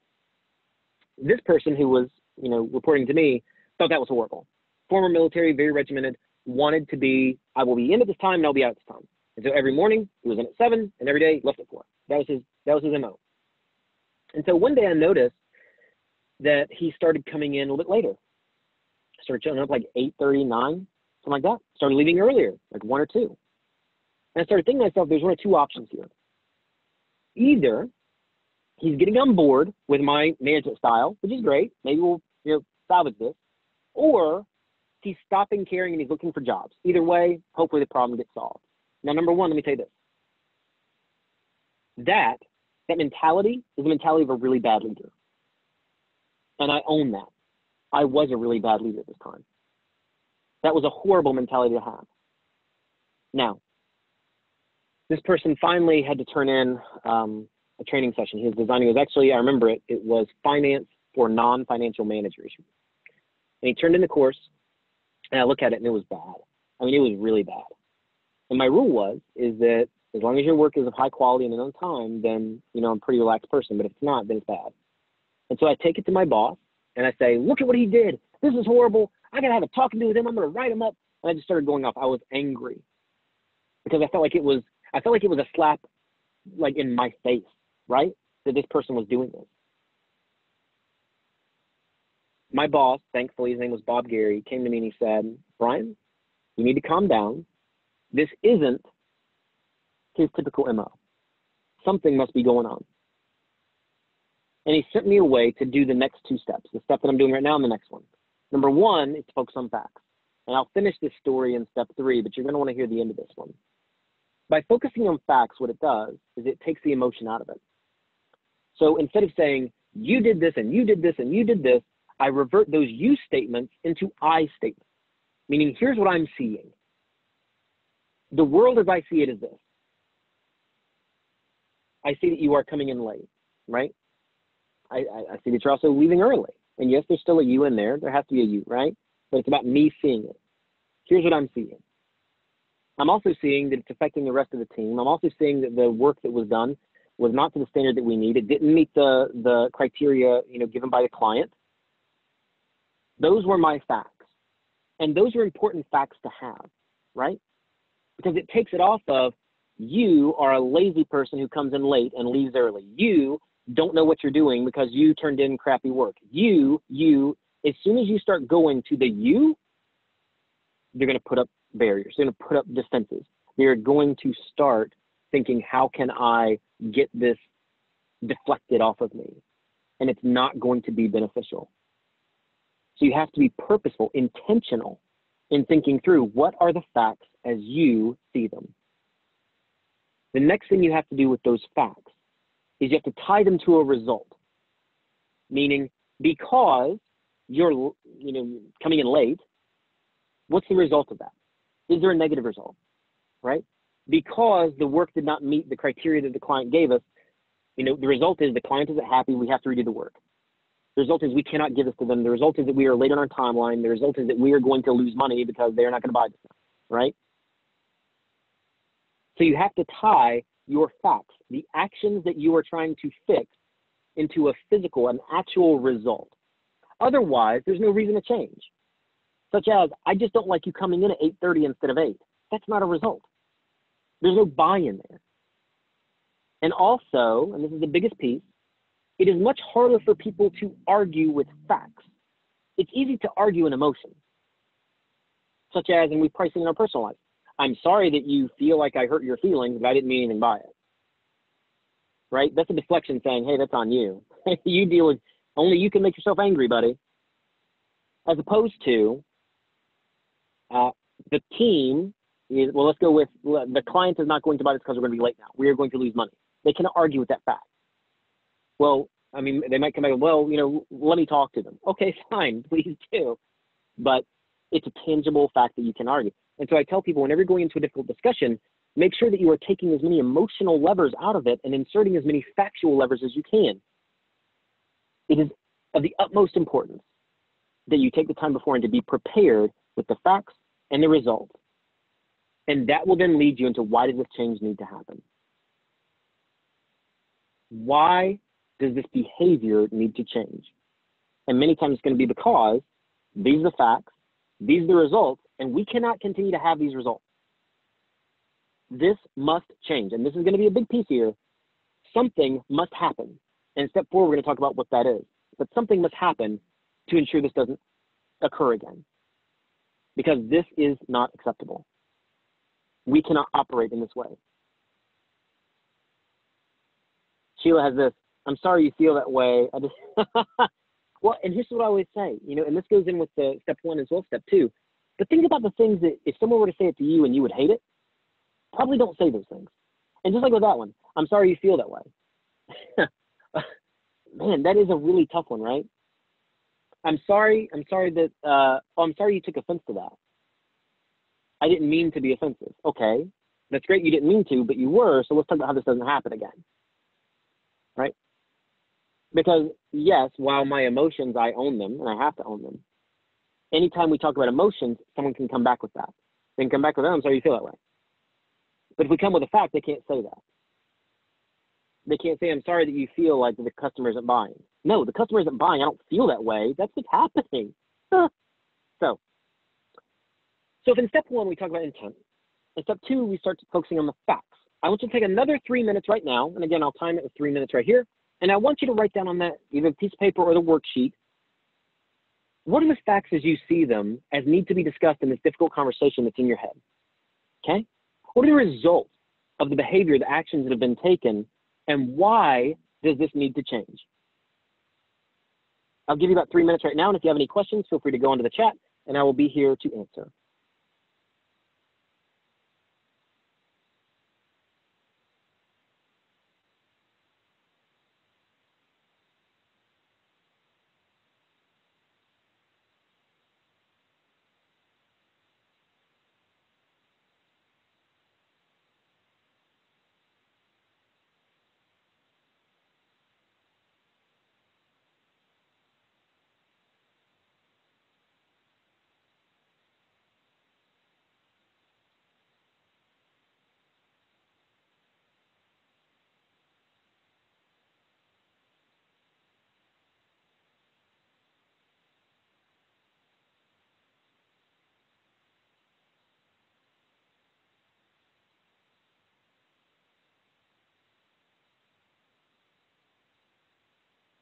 This person who was, reporting to me thought that was horrible. Former military, very regimented, wanted to be, I will be in at this time and I'll be out at this time. And so every morning he was in at 7 and every day he left at 4. That was his MO. And so one day I noticed that he started coming in a little bit later. Started showing up like 8:30, 9, something like that. Started leaving earlier, like 1 or 2. And I started thinking to myself, there's one of two options here. Either he's getting on board with my management style, which is great. Maybe we'll salvage this. Or he's stopping caring and he's looking for jobs. Either way, hopefully the problem gets solved. Now, number one, let me tell you this. That mentality is the mentality of a really bad leader. And I own that. I was a really bad leader at this time. That was a horrible mentality to have. Now, this person finally had to turn in a training session. He was designing, it was actually, I remember it was finance for non-financial managers. And he turned in the course, and I look at it, and it was bad. I mean, it was really bad. And my rule is that as long as your work is of high quality and on time, then, I'm a pretty relaxed person. But if it's not, then it's bad. And so I take it to my boss, and I say, look at what he did. This is horrible. I got to have a talking to with him. I'm going to write him up. And I just started going off. I was angry because I felt like it was a slap like in my face, right? That this person was doing this. My boss, thankfully, his name was Bob Gary, came to me and he said, Brian, you need to calm down. This isn't his typical MO. Something must be going on. And he sent me away to do the next 2 steps, the step that I'm doing right now and the next one. Number 1 is to focus on facts. And I'll finish this story in step 3, but you're going to want to hear the end of this one. By focusing on facts, what it does is it takes the emotion out of it. So instead of saying, you did this and you did this and you did this, I revert those you statements into I statements, meaning here's what I'm seeing. The world as I see it is this. I see that you are coming in late, right? I see that you're also leaving early. And yes, there's still a you in there. There has to be a you, right? But it's about me seeing it. Here's what I'm seeing. I'm also seeing that it's affecting the rest of the team. I'm also seeing that the work that was done was not to the standard that we need. It didn't meet the criteria, given by the client. Those were my facts. And those are important facts to have, right? Because it takes it off of you are a lazy person who comes in late and leaves early. You don't know what you're doing because you turned in crappy work. You, as soon as you start going to the you, they're going to put up barriers. They're going to put up defenses. They're going to start thinking, how can I get this deflected off of me? And it's not going to be beneficial. So you have to be purposeful, intentional in thinking through what are the facts as you see them. The next thing you have to do with those facts is you have to tie them to a result. Meaning, because you're coming in late, what's the result of that? Is there a negative result, right? Because the work did not meet the criteria that the client gave us, the result is the client isn't happy, we have to redo the work. The result is we cannot give this to them. The result is that we are late on our timeline. The result is that we are going to lose money because they're not going to buy this now, right? So you have to tie your facts, the actions that you are trying to fix, into a physical, an actual result. Otherwise, there's no reason to change. Such as, I just don't like you coming in at 8:30 instead of 8. That's not a result. There's no buy-in there. And also, and this is the biggest piece, it is much harder for people to argue with facts. It's easy to argue in emotion, such as, and we price it in our personal life. I'm sorry that you feel like I hurt your feelings, but I didn't mean anything by it. Right? That's a deflection saying, hey, that's on you. You deal with, only you can make yourself angry, buddy. As opposed to the team is, well, let's go with the client is not going to buy this because we're going to be late now. We are going to lose money. They cannot argue with that fact. Well, I mean, they might come back, well, let me talk to them. Okay, fine, please do. But it's a tangible fact that you can argue. And so I tell people, whenever you're going into a difficult discussion, make sure that you are taking as many emotional levers out of it and inserting as many factual levers as you can. It is of the utmost importance that you take the time beforehand to be prepared with the facts and the results. And that will then lead you into, why does this change need to happen? Why does this behavior need to change? And many times it's going to be because these are the facts, these are the results, and we cannot continue to have these results. This must change. And this is going to be a big piece here. Something must happen. And step 4, we're going to talk about what that is. But something must happen to ensure this doesn't occur again. Because this is not acceptable. We cannot operate in this way. Sheila has this, I'm sorry you feel that way. I just well, and here's what I always say, and this goes in with the step 1 as well, step 2. But think about the things that if someone were to say it to you and you would hate it, probably don't say those things. And just like with that one, I'm sorry you feel that way. Man, that is a really tough one, right? I'm sorry you took offense to that. I didn't mean to be offensive. Okay, that's great you didn't mean to, but you were, so let's talk about how this doesn't happen again. Right? Because yes, while my emotions, I own them and I have to own them. Anytime we talk about emotions, someone can come back with that. They can come back with, I'm sorry you feel that way. But if we come with a fact, they can't say that. They can't say, I'm sorry that you feel like the customer isn't buying. No, the customer isn't buying. I don't feel that way. That's what's happening. So if in step 1, we talk about intent, in step 2, we start focusing on the facts. I want you to take another 3 minutes right now. And again, I'll time it with 3 minutes right here. And I want you to write down on that, either a piece of paper or the worksheet, what are the facts as you see them as need to be discussed in this difficult conversation that's in your head? Okay? What are the results of the behavior, the actions that have been taken, and why does this need to change? I'll give you about 3 minutes right now, and if you have any questions, feel free to go into the chat, and I will be here to answer.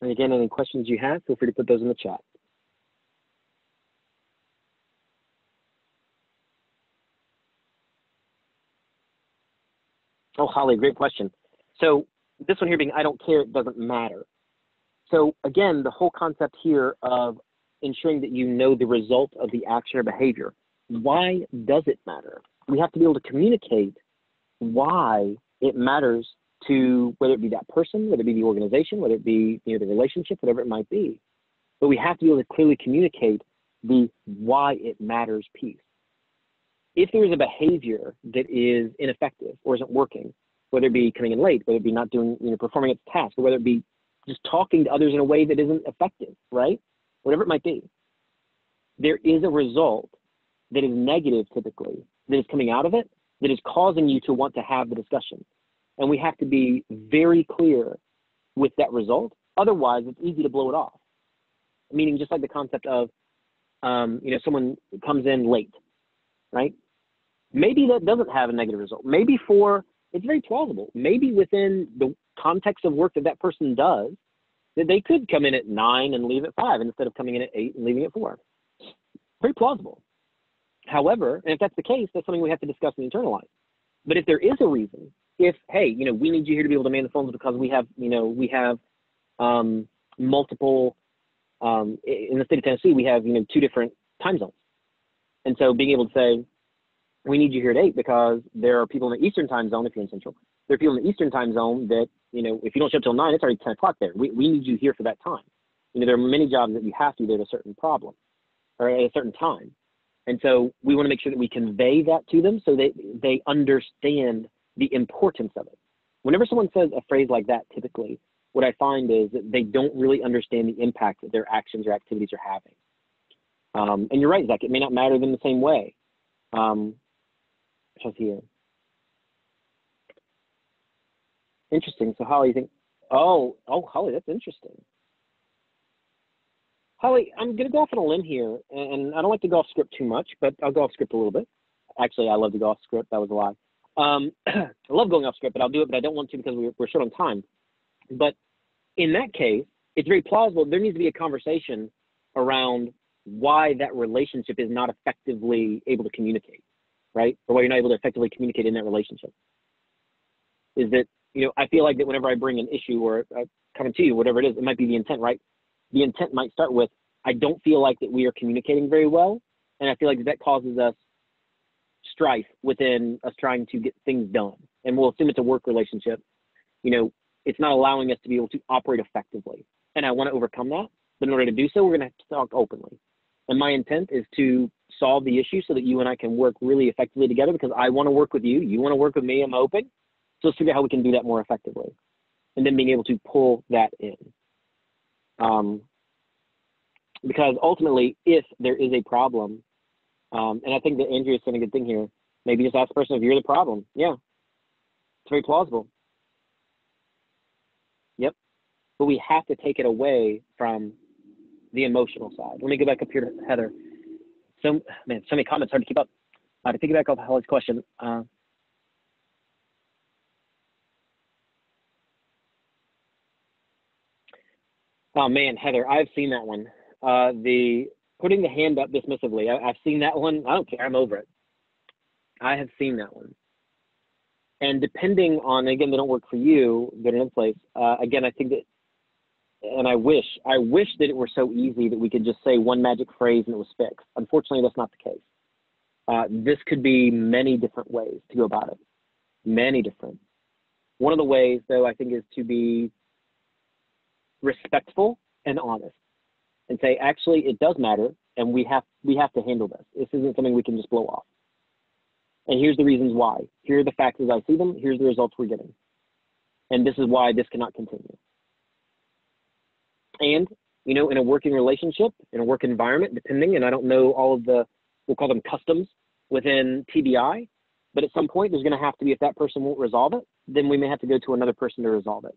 And again, any questions you have, feel free to put those in the chat. Oh, Holly, great question. So this one here being, I don't care, it doesn't matter. So again, the whole concept here of ensuring that you know the result of the action or behavior. Why does it matter? We have to be able to communicate why it matters to, whether it be that person, whether it be the organization, whether it be the relationship, whatever it might be. But we have to be able to clearly communicate the why it matters piece. If there is a behavior that is ineffective or isn't working, whether it be coming in late, whether it be not doing, performing its task, or whether it be just talking to others in a way that isn't effective, right? Whatever it might be, there is a result that is negative typically, that is coming out of it, that is causing you to want to have the discussion. And we have to be very clear with that result. Otherwise, it's easy to blow it off. Meaning just like the concept of, someone comes in late, right? Maybe that doesn't have a negative result. Maybe it's very plausible. Maybe within the context of work that that person does, that they could come in at 9 and leave at 5 instead of coming in at 8 and leaving at 4. Very plausible. However, and if that's the case, that's something we have to discuss and internalize. But if there is a reason, if, hey, we need you here to be able to man the phones because we have multiple, in the state of Tennessee, we have, 2 different time zones. And so being able to say, we need you here at 8 because there are people in the Eastern time zone, if you're in Central, there are people in the Eastern time zone that, if you don't show up till 9, it's already 10 o'clock there. We need you here for that time. There are many jobs that you have to be there at a certain problem or at a certain time. And so we want to make sure that we convey that to them so that they understand the importance of it. Whenever someone says a phrase like that, typically, what I find is that they don't really understand the impact that their actions or activities are having. And you're right, Zach, it may not matter them the same way. Just here. Interesting. So Holly, you think, oh, Holly, that's interesting. Holly, I'm going to go off on a limb here, and I don't like to go off script too much, but I'll go off script a little bit. Actually, I love to go off script. That was a lie. I love going off script, but I'll do it, but I don't want to because we're short on time. But in that case, it's very plausible. There needs to be a conversation around why that relationship is not effectively able to communicate, right? Or why you're not able to effectively communicate in that relationship. Is that, I feel like that whenever I bring an issue or coming to you, whatever it is, it might be the intent, right? The intent might start with, I don't feel like that we are communicating very well. And I feel like that causes us strife within us trying to get things done. And we'll assume it's a work relationship. It's not allowing us to be able to operate effectively. And I want to overcome that. But in order to do so, we're going to have to talk openly. And my intent is to solve the issue so that you and I can work really effectively together because I want to work with you. You want to work with me. I'm hoping. So let's figure out how we can do that more effectively. And then being able to pull that in. Because ultimately, if there is a problem, and I think that Andrea is saying a good thing here, maybe just ask the person if you're the problem. Yeah, it's very plausible. Yep, but we have to take it away from the emotional side. Let me go back up here to Heather. So many comments, hard to keep up. To piggyback off Holly's question, oh man, Heather, I've seen that one. The putting the hand up dismissively. I've seen that one. I don't care. I'm over it. I have seen that one. And depending on, again, they don't work for you, they're in place. Again, I think that, and I wish that it were so easy that we could just say one magic phrase and it was fixed. Unfortunately, that's not the case. This could be many different ways to go about it. Many different. One of the ways, though, I think is to be respectful and honest and say, actually, it does matter, and we have to handle this. This isn't something we can just blow off. And here's the reasons why. Here are the facts as I see them. Here's the results we're getting. And this is why this cannot continue. And, in a working relationship, in a work environment, depending, and I don't know all of the, we'll call them customs within TBI, but at some point there's going to have to be, if that person won't resolve it, then we may have to go to another person to resolve it.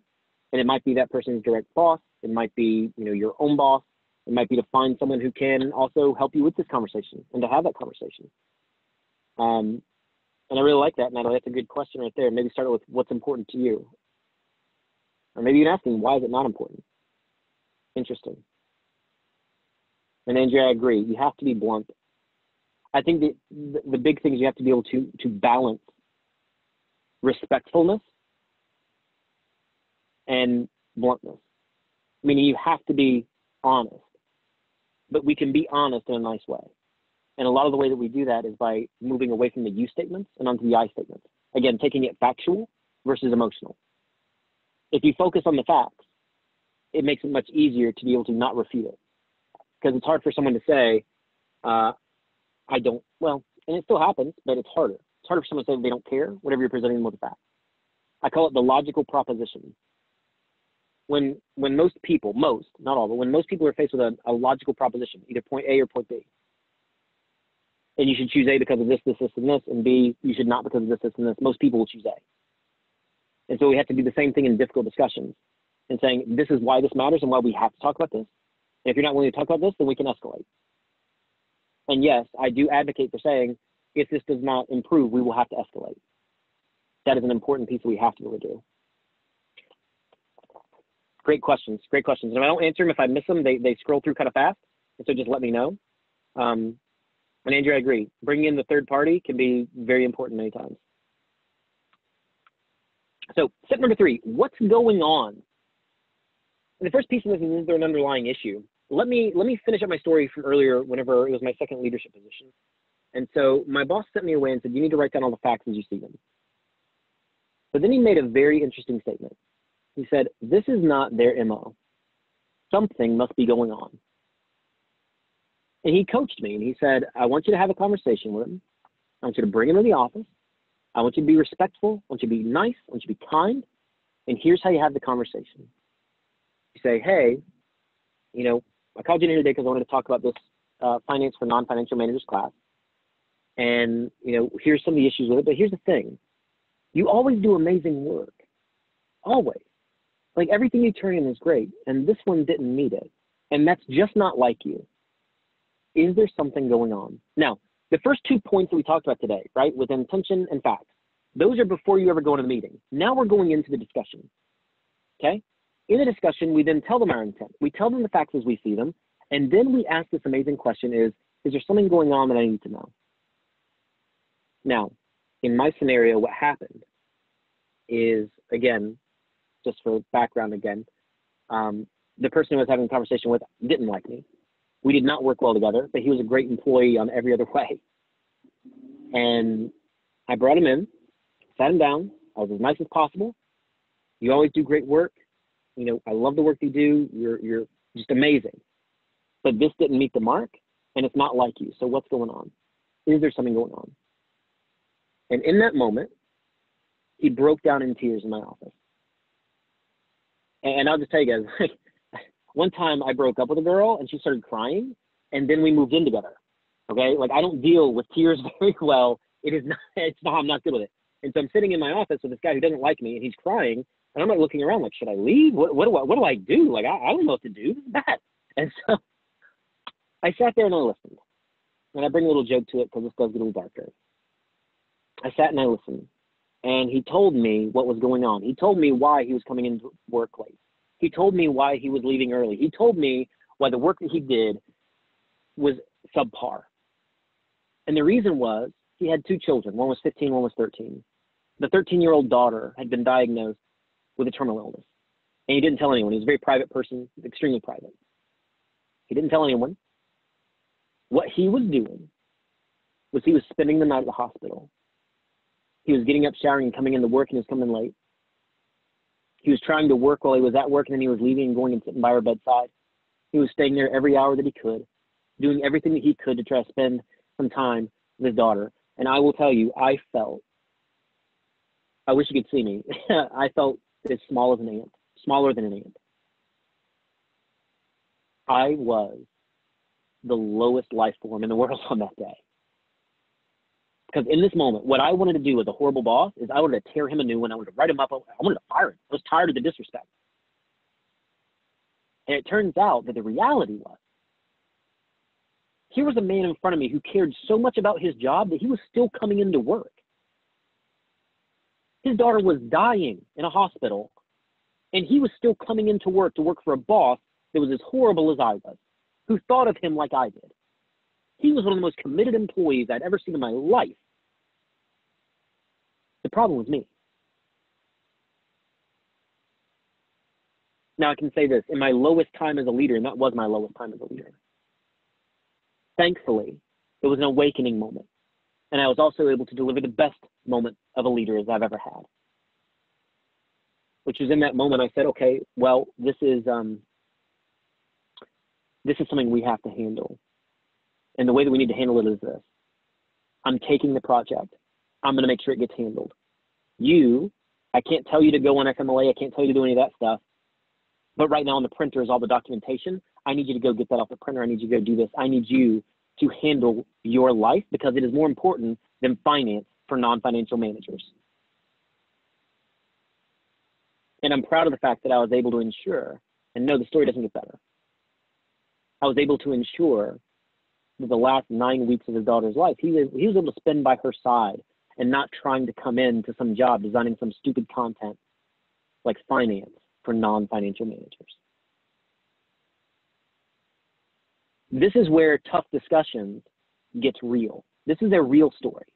And it might be that person's direct boss. It might be, your own boss. It might be to find someone who can also help you with this conversation and to have that conversation. And I really like that, Natalie. That's a good question right there. Maybe start with what's important to you. Or maybe even asking, why is it not important? Interesting. And Andrea, I agree. You have to be blunt. I think the big thing is you have to be able to balance respectfulness and bluntness. Meaning you have to be honest, but we can be honest in a nice way. And a lot of the way that we do that is by moving away from the you statements and onto the I statements. Again, taking it factual versus emotional. If you focus on the facts, it makes it much easier to be able to not refute it. Because it's hard for someone to say, I don't, well, and it still happens, but it's harder. It's harder for someone to say they don't care, whatever you're presenting them with a fact. I call it the logical proposition. When most people, not all, but when most people are faced with a logical proposition, either point A or point B, and you should choose A because of this, this, and this, and B, you should not because of this, this, and this, most people will choose A. And so we have to do the same thing in difficult discussions and saying, this is why this matters and why we have to talk about this. And if you're not willing to talk about this, then we can escalate. And yes, I do advocate for saying, if this does not improve, we will have to escalate. That is an important piece that we have to be able to do. Great questions, great questions. And if I don't answer them, if I miss them, they scroll through kind of fast. And so just let me know. And Andrew, I agree. Bringing in the third party can be very important many times. So step number 3, what's going on? And the first piece of this is there an underlying issue? Let me finish up my story from earlier whenever it was my second leadership position. And so my boss sent me away and said, you need to write down all the facts as you see them. But then he made a very interesting statement. He said, this is not their MO. Something must be going on. And he coached me and he said, I want you to have a conversation with him. I want you to bring him to the office. I want you to be respectful. I want you to be nice. I want you to be kind. And here's how you have the conversation. You say, hey, you know, I called you in today because I wanted to talk about this finance for non-financial managers class. And, you know, here's some of the issues with it. But here's the thing. You always do amazing work. Always. Like everything you turn in is great. And this one didn't meet it. And that's just not like you. Is there something going on? Now, the first 2 points that we talked about today, right, with intention and facts, those are before you ever go into the meeting. Now we're going into the discussion, okay? In the discussion, we then tell them our intent. We tell them the facts as we see them, and then we ask this amazing question is there something going on that I need to know? Now, in my scenario, what happened is, again, just for background again, the person who I was having a conversation with didn't like me. We did not work well together, but he was a great employee on every other way. And I brought him in, sat him down. I was as nice as possible. You always do great work. You know, I love the work you do. You're just amazing. But this didn't meet the mark, and it's not like you. So what's going on? Is there something going on? And in that moment, he broke down in tears in my office. And I'll just tell you guys, one time I broke up with a girl and she started crying and then we moved in together. Okay. Like I don't deal with tears very well. I'm not good with it. And so I'm sitting in my office with this guy who doesn't like me and he's crying and I'm like looking around like, should I leave? What do I do? Like, I don't know what to do. This is bad. And so I sat there and I listened, and I bring a little joke to it because this does get a little darker. I sat and I listened, and he told me what was going on. He told me why he was coming into work late. He told me why he was leaving early. He told me why the work that he did was subpar. And the reason was he had 2 children. One was 15, one was 13. The 13-year-old daughter had been diagnosed with a terminal illness. And he didn't tell anyone. He was a very private person, extremely private. He didn't tell anyone. What he was doing was he was spending the night at the hospital. He was getting up, showering, and coming into work, and he was coming late. He was trying to work while he was at work, and then he was leaving and going and sitting by her bedside. He was staying there every hour that he could, doing everything that he could to try to spend some time with his daughter. And I will tell you, I wish you could see me. I felt as small as an ant, smaller than an ant. I was the lowest life form in the world on that day. Because in this moment, what I wanted to do as a horrible boss is I wanted to tear him a new one. I wanted to write him up. I wanted to fire him. I was tired of the disrespect. And it turns out that the reality was, here was a man in front of me who cared so much about his job that he was still coming into work. His daughter was dying in a hospital, and he was still coming into work to work for a boss that was as horrible as I was, who thought of him like I did. He was one of the most committed employees I'd ever seen in my life. The problem was me. Now I can say this, in my lowest time as a leader, and that was my lowest time as a leader, thankfully, it was an awakening moment. And I was also able to deliver the best moment of a leader as I've ever had. Which was in that moment I said, okay, well, this is something we have to handle. And the way that we need to handle it is this. I'm taking the project. I'm going to make sure it gets handled. I can't tell you to go on FMLA. I can't tell you to do any of that stuff. But right now on the printer is all the documentation. I need you to go get that off the printer. I need you to go do this. I need you to handle your life because it is more important than finance for non-financial managers. And I'm proud of the fact that I was able to ensure, and no, the story doesn't get better. I was able to ensure that the last 9 weeks of his daughter's life, he was able to spend by her side and not trying to come into some job designing some stupid content like finance for non-financial managers. This is where tough discussions gets real. This is their real story.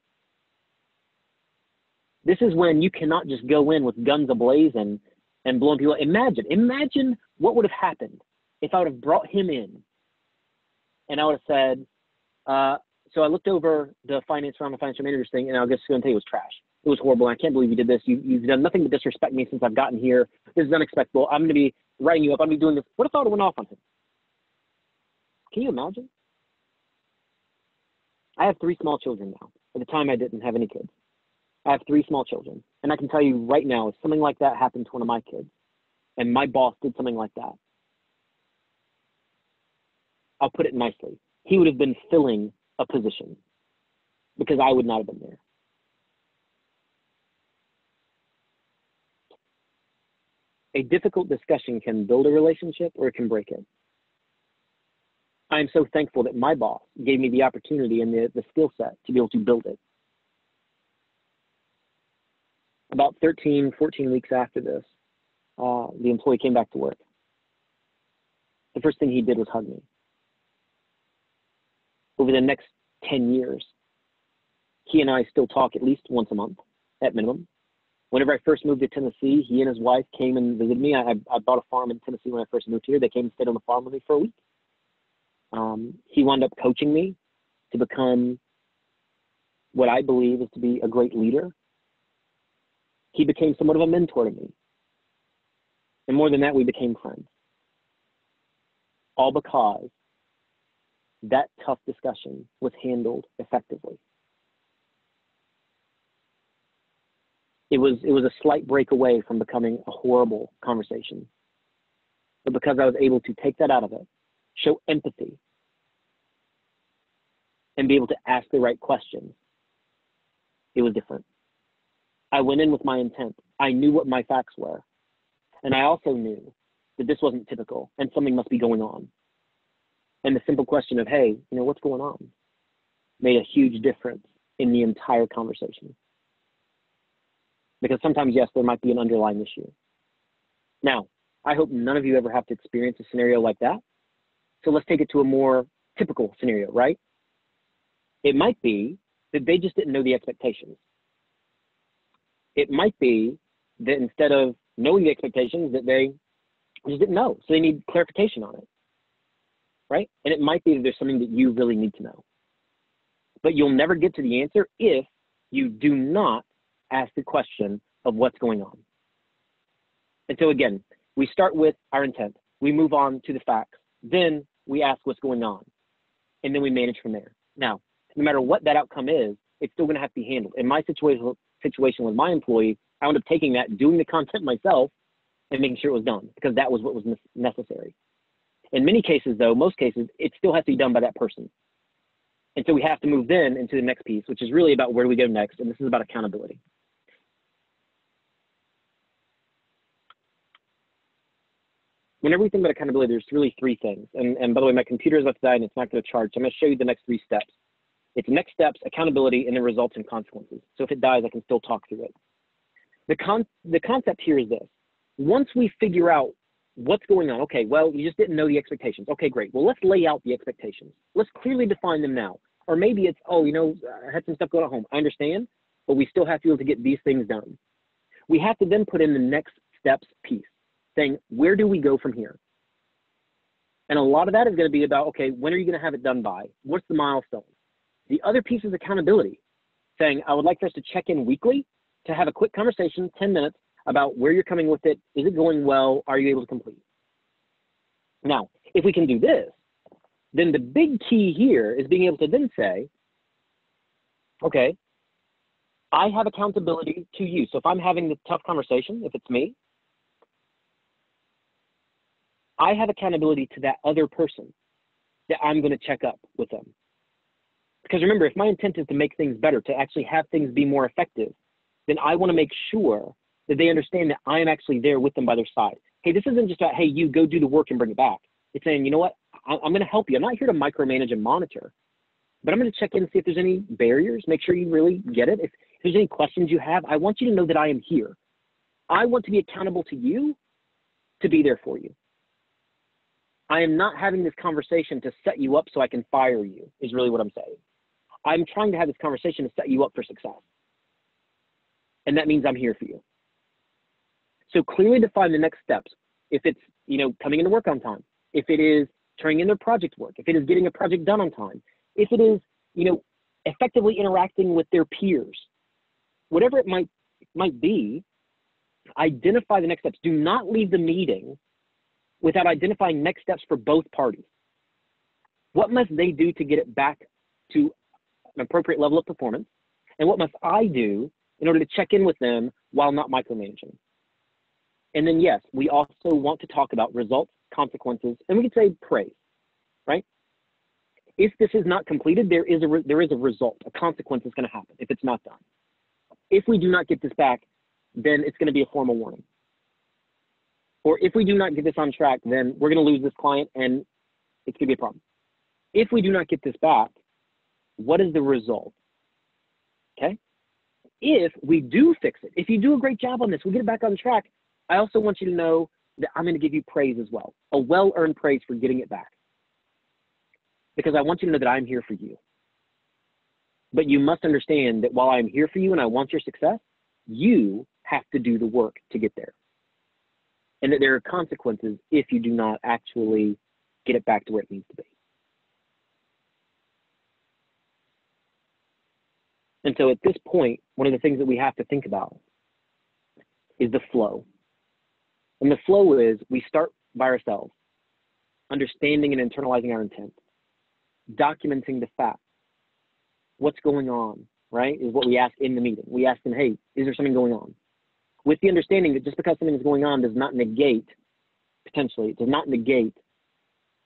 This is when you cannot just go in with guns ablazing and blowing people. Imagine what would have happened if I would have brought him in and I would have said, so I looked over the finance around the financial managers thing, and I'll just go and tell you it was trash. It was horrible. I can't believe you did this. You've done nothing but disrespect me since I've gotten here. This is unexpected. I'm going to be writing you up. I'm going to be doing this. What if I would have went off on him? Can you imagine? I have 3 small children now. At the time, I didn't have any kids. I have 3 small children. And I can tell you right now, if something like that happened to one of my kids, and my boss did something like that, I'll put it nicely, he would have been filling a position because I would not have been there. A difficult discussion can build a relationship or it can break it. I am so thankful that my boss gave me the opportunity and the skill set to be able to build it. About 13, 14 weeks after this, the employee came back to work. The first thing he did was hug me. Over the next 10 years, he and I still talk at least once a month, at minimum. Whenever I first moved to Tennessee, he and his wife came and visited me. I bought a farm in Tennessee when I first moved here. They came and stayed on the farm with me for a week. He wound up coaching me to become what I believe is to be a great leader. He became somewhat of a mentor to me. And more than that, we became friends. All because that tough discussion was handled effectively. It was a slight break away from becoming a horrible conversation. But because I was able to take that out of it, show empathy, and be able to ask the right questions, it was different. I went in with my intent. I knew what my facts were. And I also knew that this wasn't typical and something must be going on. And the simple question of, hey, what's going on, made a huge difference in the entire conversation. Because sometimes, yes, there might be an underlying issue. Now, I hope none of you ever have to experience a scenario like that. So let's take it to a more typical scenario, right? It might be that they just didn't know the expectations. It might be that instead of knowing the expectations, that they just didn't know. So they need clarification on it, right? And it might be that there's something that you really need to know. But you'll never get to the answer if you do not ask the question of what's going on. And so again, we start with our intent. We move on to the facts. Then we ask what's going on. And then we manage from there. Now, no matter what that outcome is, it's still going to have to be handled. In my situation with my employee, I wound up taking that, doing the content myself, and making sure it was done because that was what was necessary. In many cases, though, most cases, it still has to be done by that person. And so we have to move then into the next piece, which is really about where do we go next, and this is about accountability. Whenever we think about accountability, there's really 3 things. And by the way, my computer is about to die and it's not going to charge. So I'm going to show you the next 3 steps. It's next steps, accountability, and then results and consequences. So if it dies, I can still talk through it. The concept here is this. Once we figure out What's going on? Okay, well, you just didn't know the expectations. Okay, great. Well, let's lay out the expectations. Let's clearly define them now. Or maybe it's, oh, you know, I had some stuff going on at home. I understand, but we still have to be able to get these things done. We have to then put in the next steps piece, saying, where do we go from here? And a lot of that is going to be about, okay, when are you going to have it done by? What's the milestone? The other piece is accountability, saying, I would like for us to check in weekly to have a quick conversation, 10 minutes, about where you're coming with it. Is it going well? Are you able to complete? Now, if we can do this, then the big key here is being able to then say, okay, I have accountability to you. So if I'm having the tough conversation, if it's me, I have accountability to that other person that I'm going to check up with them. Because remember, if my intent is to make things better, to actually have things be more effective, then I want to make sure that they understand that I am actually there with them by their side. Hey, this isn't just about, hey, you go do the work and bring it back. It's saying, you know what, I'm going to help you. I'm not here to micromanage and monitor, but I'm going to check in and see if there's any barriers, make sure you really get it. If there's any questions you have, I want you to know that I am here. I want to be accountable to you to be there for you. I am not having this conversation to set you up so I can fire you, is really what I'm saying. I'm trying to have this conversation to set you up for success. And that means I'm here for you. So clearly define the next steps. If it's, you know, coming into work on time, if it is turning in their project work, if it is getting a project done on time, if it is, you know, effectively interacting with their peers, whatever it might be, identify the next steps. Do not leave the meeting without identifying next steps for both parties. What must they do to get it back to an appropriate level of performance? And what must I do in order to check in with them while not micromanaging? And then, yes, we also want to talk about results, consequences, and we could say praise, right? If this is not completed, there is a result, a consequence is going to happen if it's not done. If we do not get this back, then it's going to be a formal warning. Or if we do not get this on track, then we're going to lose this client and it's going to be a problem. If we do not get this back, what is the result? Okay. If we do fix it, if you do a great job on this, we get it back on track, I also want you to know that I'm going to give you praise as well, a well-earned praise for getting it back. Because I want you to know that I'm here for you. But you must understand that while I'm here for you and I want your success, you have to do the work to get there. And that there are consequences if you do not actually get it back to where it needs to be. And so at this point, one of the things that we have to think about is the flow. And the flow is we start by ourselves, understanding and internalizing our intent, documenting the facts. What's going on, right, is what we ask in the meeting. We ask them, hey, is there something going on? With the understanding that just because something is going on does not negate, potentially, it does not negate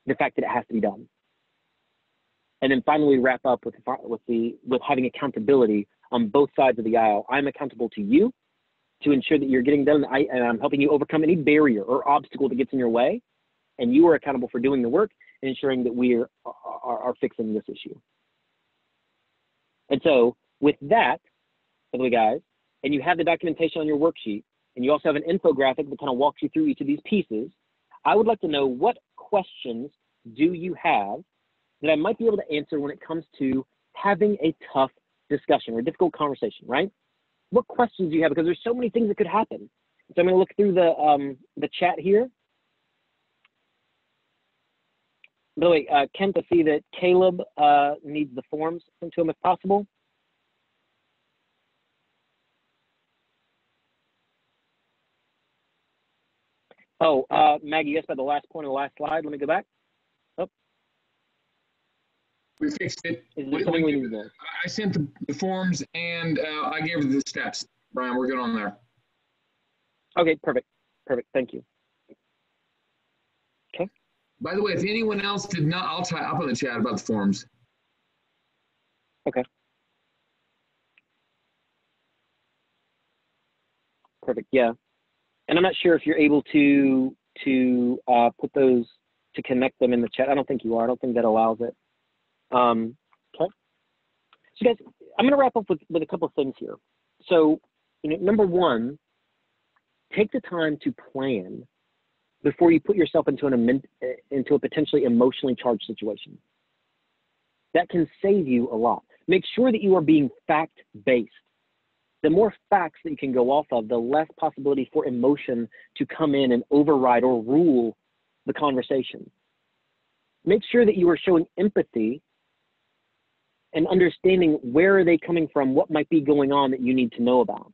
the fact that it has to be done. And then finally, we wrap up with having accountability on both sides of the aisle. I'm accountable to you to ensure that you're getting done, and I'm helping you overcome any barrier or obstacle that gets in your way. And you are accountable for doing the work and ensuring that we are fixing this issue. And so with that, by the way, guys, and you have the documentation on your worksheet, and you also have an infographic that kind of walks you through each of these pieces, I would like to know what questions do you have that I might be able to answer when it comes to having a tough discussion or a difficult conversation, right? What questions do you have? Because there's so many things that could happen. So I'm going to look through the chat here. By the way, Kent, I see that Caleb needs the forms sent to him if possible. Oh, Maggie, you asked about the last point of the last slide. Let me go back. Oh. We fixed it. Is there something we need to do? I sent the forms and I gave her the steps. Brian, we're good on there. Okay, perfect. Perfect. Thank you. Okay. By the way, if anyone else did not, I'll put in the chat about the forms. Okay. Perfect. Yeah. And I'm not sure if you're able to put those, to connect them in the chat. I don't think you are. I don't think that allows it. Okay. So guys, I'm going to wrap up with a couple of things here. So, number one, take the time to plan before you put yourself into a potentially emotionally charged situation. That can save you a lot. Make sure that you are being fact-based. The more facts that you can go off of, the less possibility for emotion to come in and override or rule the conversation. Make sure that you are showing empathy and understanding where are they coming from, what might be going on that you need to know about.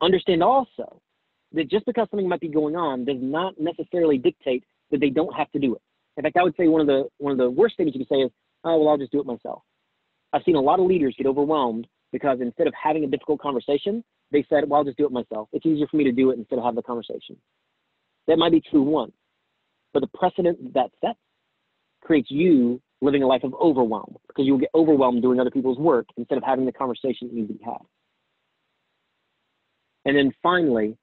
Understand also that just because something might be going on does not necessarily dictate that they don't have to do it. In fact, I would say one of the worst things you can say is, oh, well, I'll just do it myself. I've seen a lot of leaders get overwhelmed because instead of having a difficult conversation, they said, well, I'll just do it myself. It's easier for me to do it instead of have the conversation. That might be true one, but the precedent that sets creates you living a life of overwhelm because you will get overwhelmed doing other people's work instead of having the conversation that needs to be had. And then finally,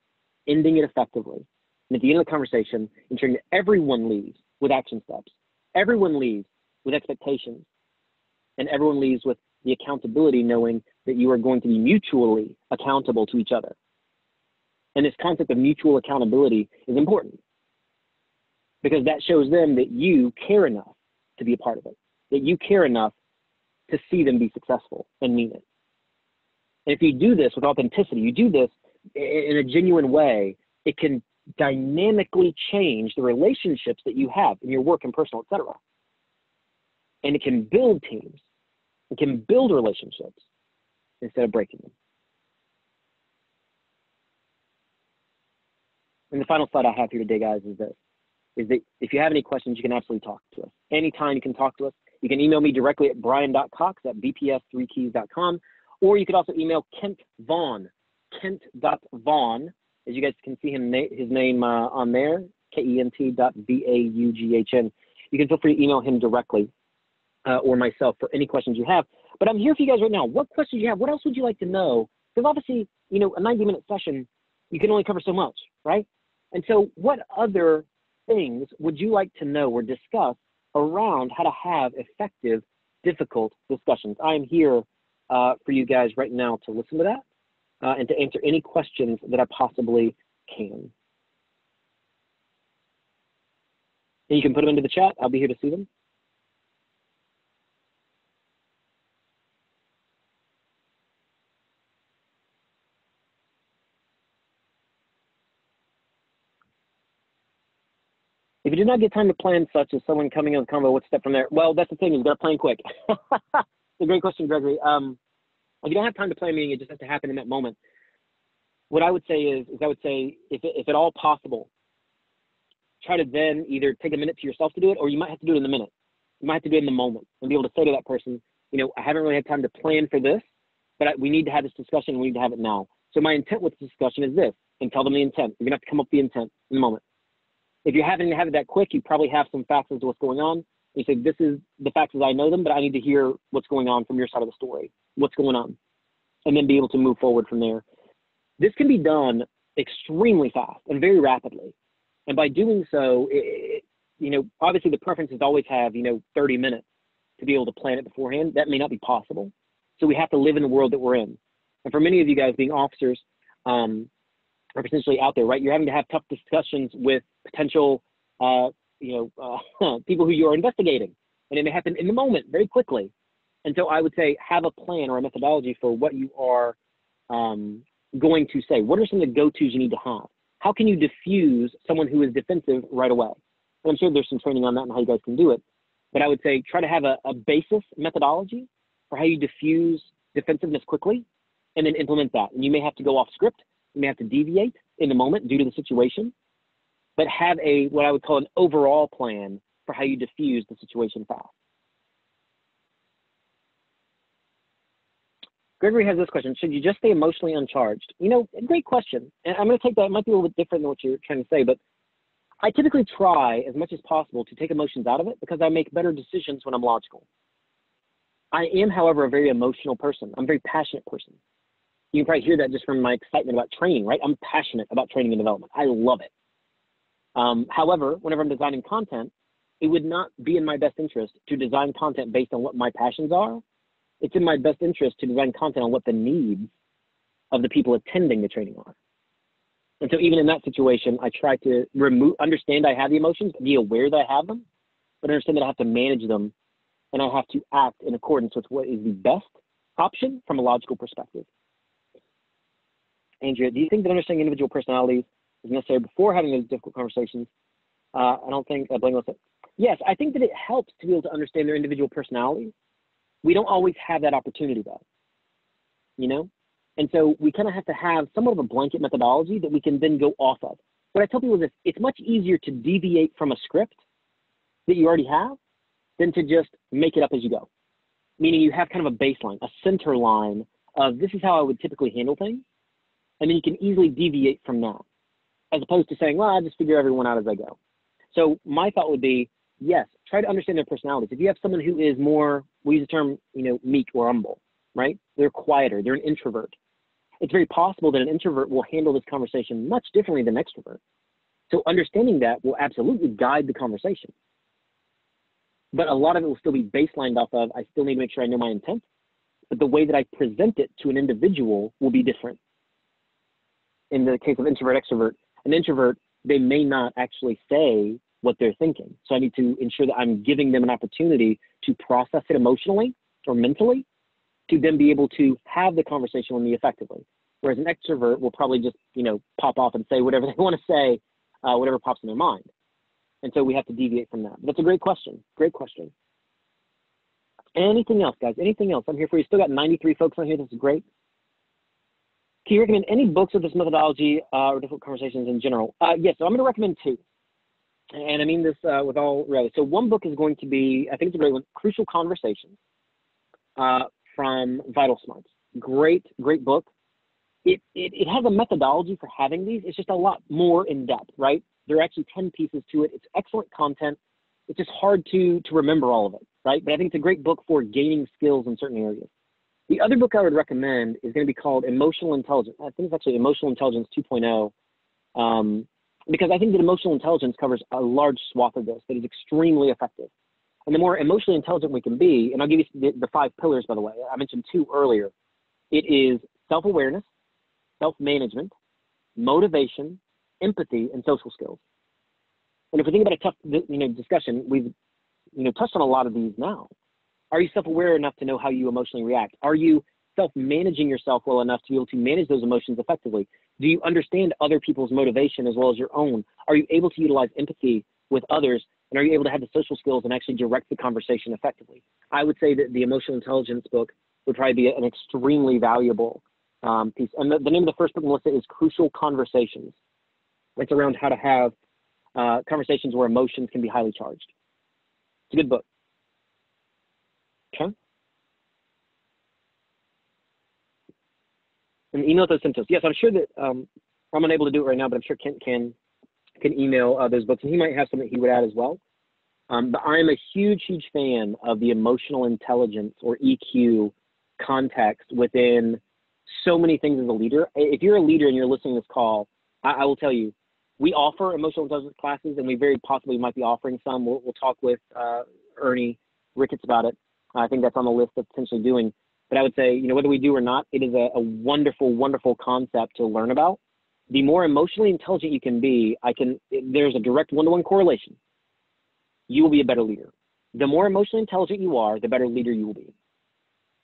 ending it effectively. And at the end of the conversation, ensuring that everyone leaves with action steps. Everyone leaves with expectations. And everyone leaves with the accountability, knowing that you are going to be mutually accountable to each other. And this concept of mutual accountability is important because that shows them that you care enough to be a part of it, that you care enough to see them be successful and mean it. And if you do this with authenticity, you do this in a genuine way, it can dynamically change the relationships that you have in your work and personal, etc. And it can build teams. It can build relationships instead of breaking them. And the final slide I have here today, guys, is this. Is that if you have any questions, you can absolutely talk to us. Anytime you can talk to us. You can email me directly at brian.cox@bps3keys.com, or you could also email Kent Vaughn, Kent.Vaughn, as you guys can see his name on there, KENT.VAUGHN. You can feel free to email him directly or myself for any questions you have. But I'm here for you guys right now. What questions you have? What else would you like to know? Because obviously, you know, a 90-minute session, you can only cover so much, right? And so what other things would you like to know or discuss around how to have effective, difficult discussions? I am here for you guys right now to listen to that and to answer any questions that I possibly can. And you can put them into the chat. I'll be here to see them. If you do not get time to plan such as someone coming in the convo, what's step from there? Well, that's the thing, you've got to plan quick. It's a great question, Gregory. If you don't have time to plan a meeting, it just has to happen in that moment. What I would say is I would say, if at all possible, try to then either take a minute to yourself to do it, or you might have to do it in the minute. You might have to do it in the moment and be able to say to that person, you know, I haven't really had time to plan for this, but we need to have this discussion and we need to have it now. So my intent with the discussion is this, and tell them the intent. You're gonna have to come up with the intent in the moment. If you're having to have it that quick, you probably have some facts as to what's going on. You say, this is the facts as I know them, but I need to hear what's going on from your side of the story. What's going on? And then be able to move forward from there. This can be done extremely fast and very rapidly. And by doing so, you know, obviously the preference is to always have, 30 minutes to be able to plan it beforehand. That may not be possible. So we have to live in the world that we're in. And for many of you guys being officers, or potentially out there, right? You're having to have tough discussions with potential, people who you are investigating, and it may happen in the moment very quickly. And so I would say have a plan or a methodology for what you are going to say. What are some of the go-tos you need to have? How can you diffuse someone who is defensive right away? And I'm sure there's some training on that and how you guys can do it. But I would say try to have a basis methodology for how you diffuse defensiveness quickly, and then implement that. And you may have to go off script. You may have to deviate in the moment due to the situation, but have what I would call an overall plan for how you diffuse the situation fast. Gregory has this question. Should you just stay emotionally uncharged? A great question. And I'm going to take that. It might be a little bit different than what you're trying to say, but I typically try as much as possible to take emotions out of it because I make better decisions when I'm logical. I am, however, a very emotional person. I'm a very passionate person. You can probably hear that just from my excitement about training, right? I'm passionate about training and development. I love it. However, whenever I'm designing content, it would not be in my best interest to design content based on what my passions are. It's in my best interest to design content on what the needs of the people attending the training are. And so even in that situation, I try to understand I have the emotions, be aware that I have them, but understand that I have to manage them and I have to act in accordance with what is the best option from a logical perspective. Andrea, do you think that understanding individual personalities is necessary before having those difficult conversations? I don't think, Blaine will say, yes, I think that it helps to be able to understand their individual personalities. We don't always have that opportunity though, you know? And so we kind of have to have somewhat of a blanket methodology that we can then go off of. What I tell people is this: it's much easier to deviate from a script that you already have than to just make it up as you go. Meaning you have kind of a baseline, a center line of this is how I would typically handle things. And then you can easily deviate from that, as opposed to saying, well, I just figure everyone out as I go. So my thought would be, yes, try to understand their personalities. If you have someone who is more, we use the term, you know, meek or humble, right? They're quieter, they're an introvert. It's very possible that an introvert will handle this conversation much differently than an extrovert. So understanding that will absolutely guide the conversation. But a lot of it will still be baselined off of, I still need to make sure I know my intent, but the way that I present it to an individual will be different. In the case of introvert, extrovert, an introvert, they may not actually say what they're thinking. So I need to ensure that I'm giving them an opportunity to process it emotionally or mentally to then be able to have the conversation with me effectively. Whereas an extrovert will probably just, you know, pop off and say whatever they want to say, whatever pops in their mind. And so we have to deviate from that. That's a great question. Great question. Anything else, guys? Anything else? I'm here for you. Still got 93 folks on here. This is great. Can you recommend any books of this methodology or difficult conversations in general? Yes, so I'm going to recommend two. And I mean this with all reality. So one book is going to be, I think it's a great one, Crucial Conversations from Vital Smarts. Great, great book. It has a methodology for having these. It's just a lot more in depth, right? There are actually 10 pieces to it. It's excellent content. It's just hard to remember all of it, right? But I think it's a great book for gaining skills in certain areas. The other book I would recommend is going to be called Emotional Intelligence. I think it's actually Emotional Intelligence 2.0, because I think that emotional intelligence covers a large swath of this that is extremely effective. And the more emotionally intelligent we can be, and I'll give you the 5 pillars, by the way. I mentioned 2 earlier. It is self-awareness, self-management, motivation, empathy, and social skills. And if we think about a tough, discussion, we've, touched on a lot of these now. Are you self-aware enough to know how you emotionally react? Are you self-managing yourself well enough to be able to manage those emotions effectively? Do you understand other people's motivation as well as your own? Are you able to utilize empathy with others? And are you able to have the social skills and actually direct the conversation effectively? I would say that the emotional intelligence book would probably be an extremely valuable piece. And the name of the first book, Melissa, is Crucial Conversations. It's around how to have conversations where emotions can be highly charged. It's a good book. Okay. And email those sent to us. Yes, I'm sure that I'm unable to do it right now, but I'm sure Kent can email those books, and he might have something he would add as well. But I'm a huge, huge fan of the emotional intelligence or EQ context within so many things as a leader. If you're a leader and you're listening to this call, I will tell you, we offer emotional intelligence classes, and we very possibly might be offering some. We'll talk with Ernie Ricketts about it. I think that's on the list of potentially doing. But I would say, whether we do or not, it is a wonderful, wonderful concept to learn about. The more emotionally intelligent you can be, there's a direct one-to-one correlation. You will be a better leader. The more emotionally intelligent you are, the better leader you will be.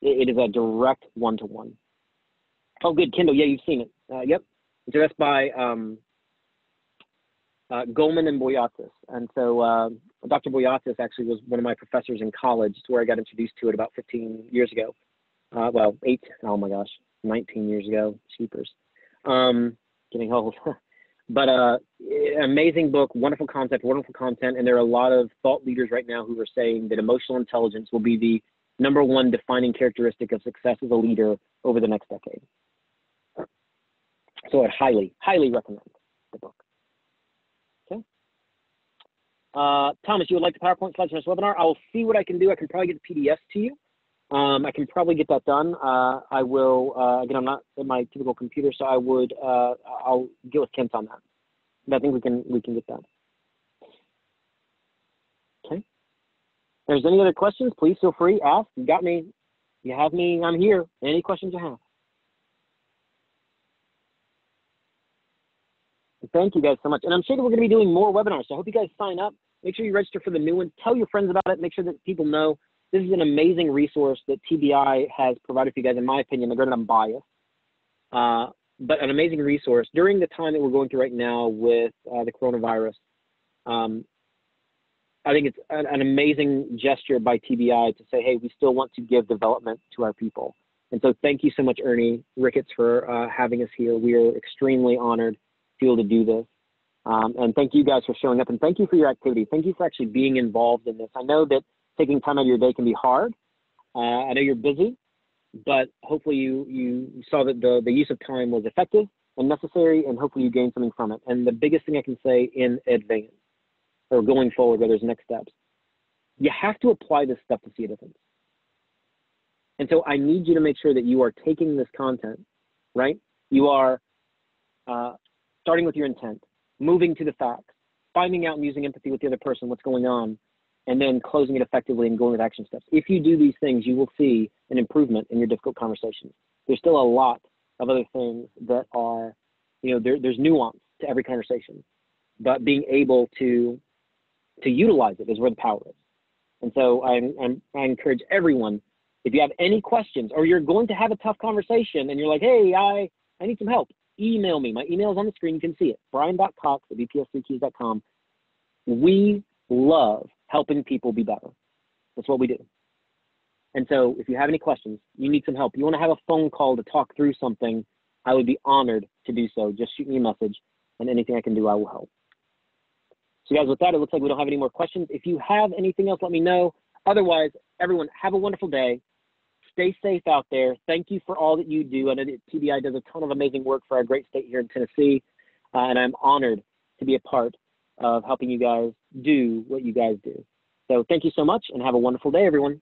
It is a direct one-to-one. Oh, good, Kendall. Yeah, you've seen it. Yep. So that's by Goleman and Boyatzis. And so Dr. Boyatzis actually was one of my professors in college. It's where I got introduced to it about 15 years ago. 19 years ago. Cheapers. Getting old. But amazing book, wonderful concept, wonderful content. And there are a lot of thought leaders right now who are saying that emotional intelligence will be the #1 defining characteristic of success as a leader over the next decade. So I highly, highly recommend the book. Okay. Thomas, you would like the PowerPoint slides for this webinar? I'll see what I can do. I can probably get the PDFs to you. I can probably get that done. I will, again, I'm not at my typical computer, so I'll get with Kent on that. But I think we can get that. Okay. If there's any other questions, please feel free, ask. You got me. You have me, I'm here. Any questions you have? Thank you guys so much. And I'm sure that we're going to be doing more webinars. So I hope you guys sign up. Make sure you register for the new one. Tell your friends about it. Make sure that people know this is an amazing resource that TBI has provided for you guys. In my opinion, granted I'm biased, but an amazing resource during the time that we're going through right now with the coronavirus. I think it's an amazing gesture by TBI to say, hey, we still want to give development to our people. And so thank you so much, Ernie Ricketts, for having us here. We are extremely honored to be able to do this. And thank you guys for showing up, and thank you for your activity. Thank you for actually being involved in this. I know that taking time out of your day can be hard. I know you're busy, but hopefully you saw that the use of time was effective and necessary, and hopefully you gained something from it. And the biggest thing I can say in advance, or going forward, where there's next steps, you have to apply this stuff to see a difference. And so I need you to make sure that you are taking this content, right? You are starting with your intent, moving to the facts, finding out and using empathy with the other person, what's going on, and then closing it effectively and going with action steps. If you do these things, you will see an improvement in your difficult conversations. There's still a lot of other things that are, there's nuance to every conversation, but being able to utilize it is where the power is. And so I encourage everyone, if you have any questions or you're going to have a tough conversation and you're like, hey, I need some help, email me. My email is on the screen. You can see it, brian.cox@bps3keys.com. We love helping people be better. That's what we do. And so if you have any questions, you need some help, you want to have a phone call to talk through something, I would be honored to do so. Just shoot me a message, and anything I can do, I will help. So guys, with that, it looks like we don't have any more questions. If you have anything else, let me know. Otherwise, everyone, have a wonderful day. Stay safe out there. Thank you for all that you do. I know that TBI does a ton of amazing work for our great state here in Tennessee, and I'm honored to be a part of helping you guys do what you guys do. So thank you so much, and have a wonderful day, everyone.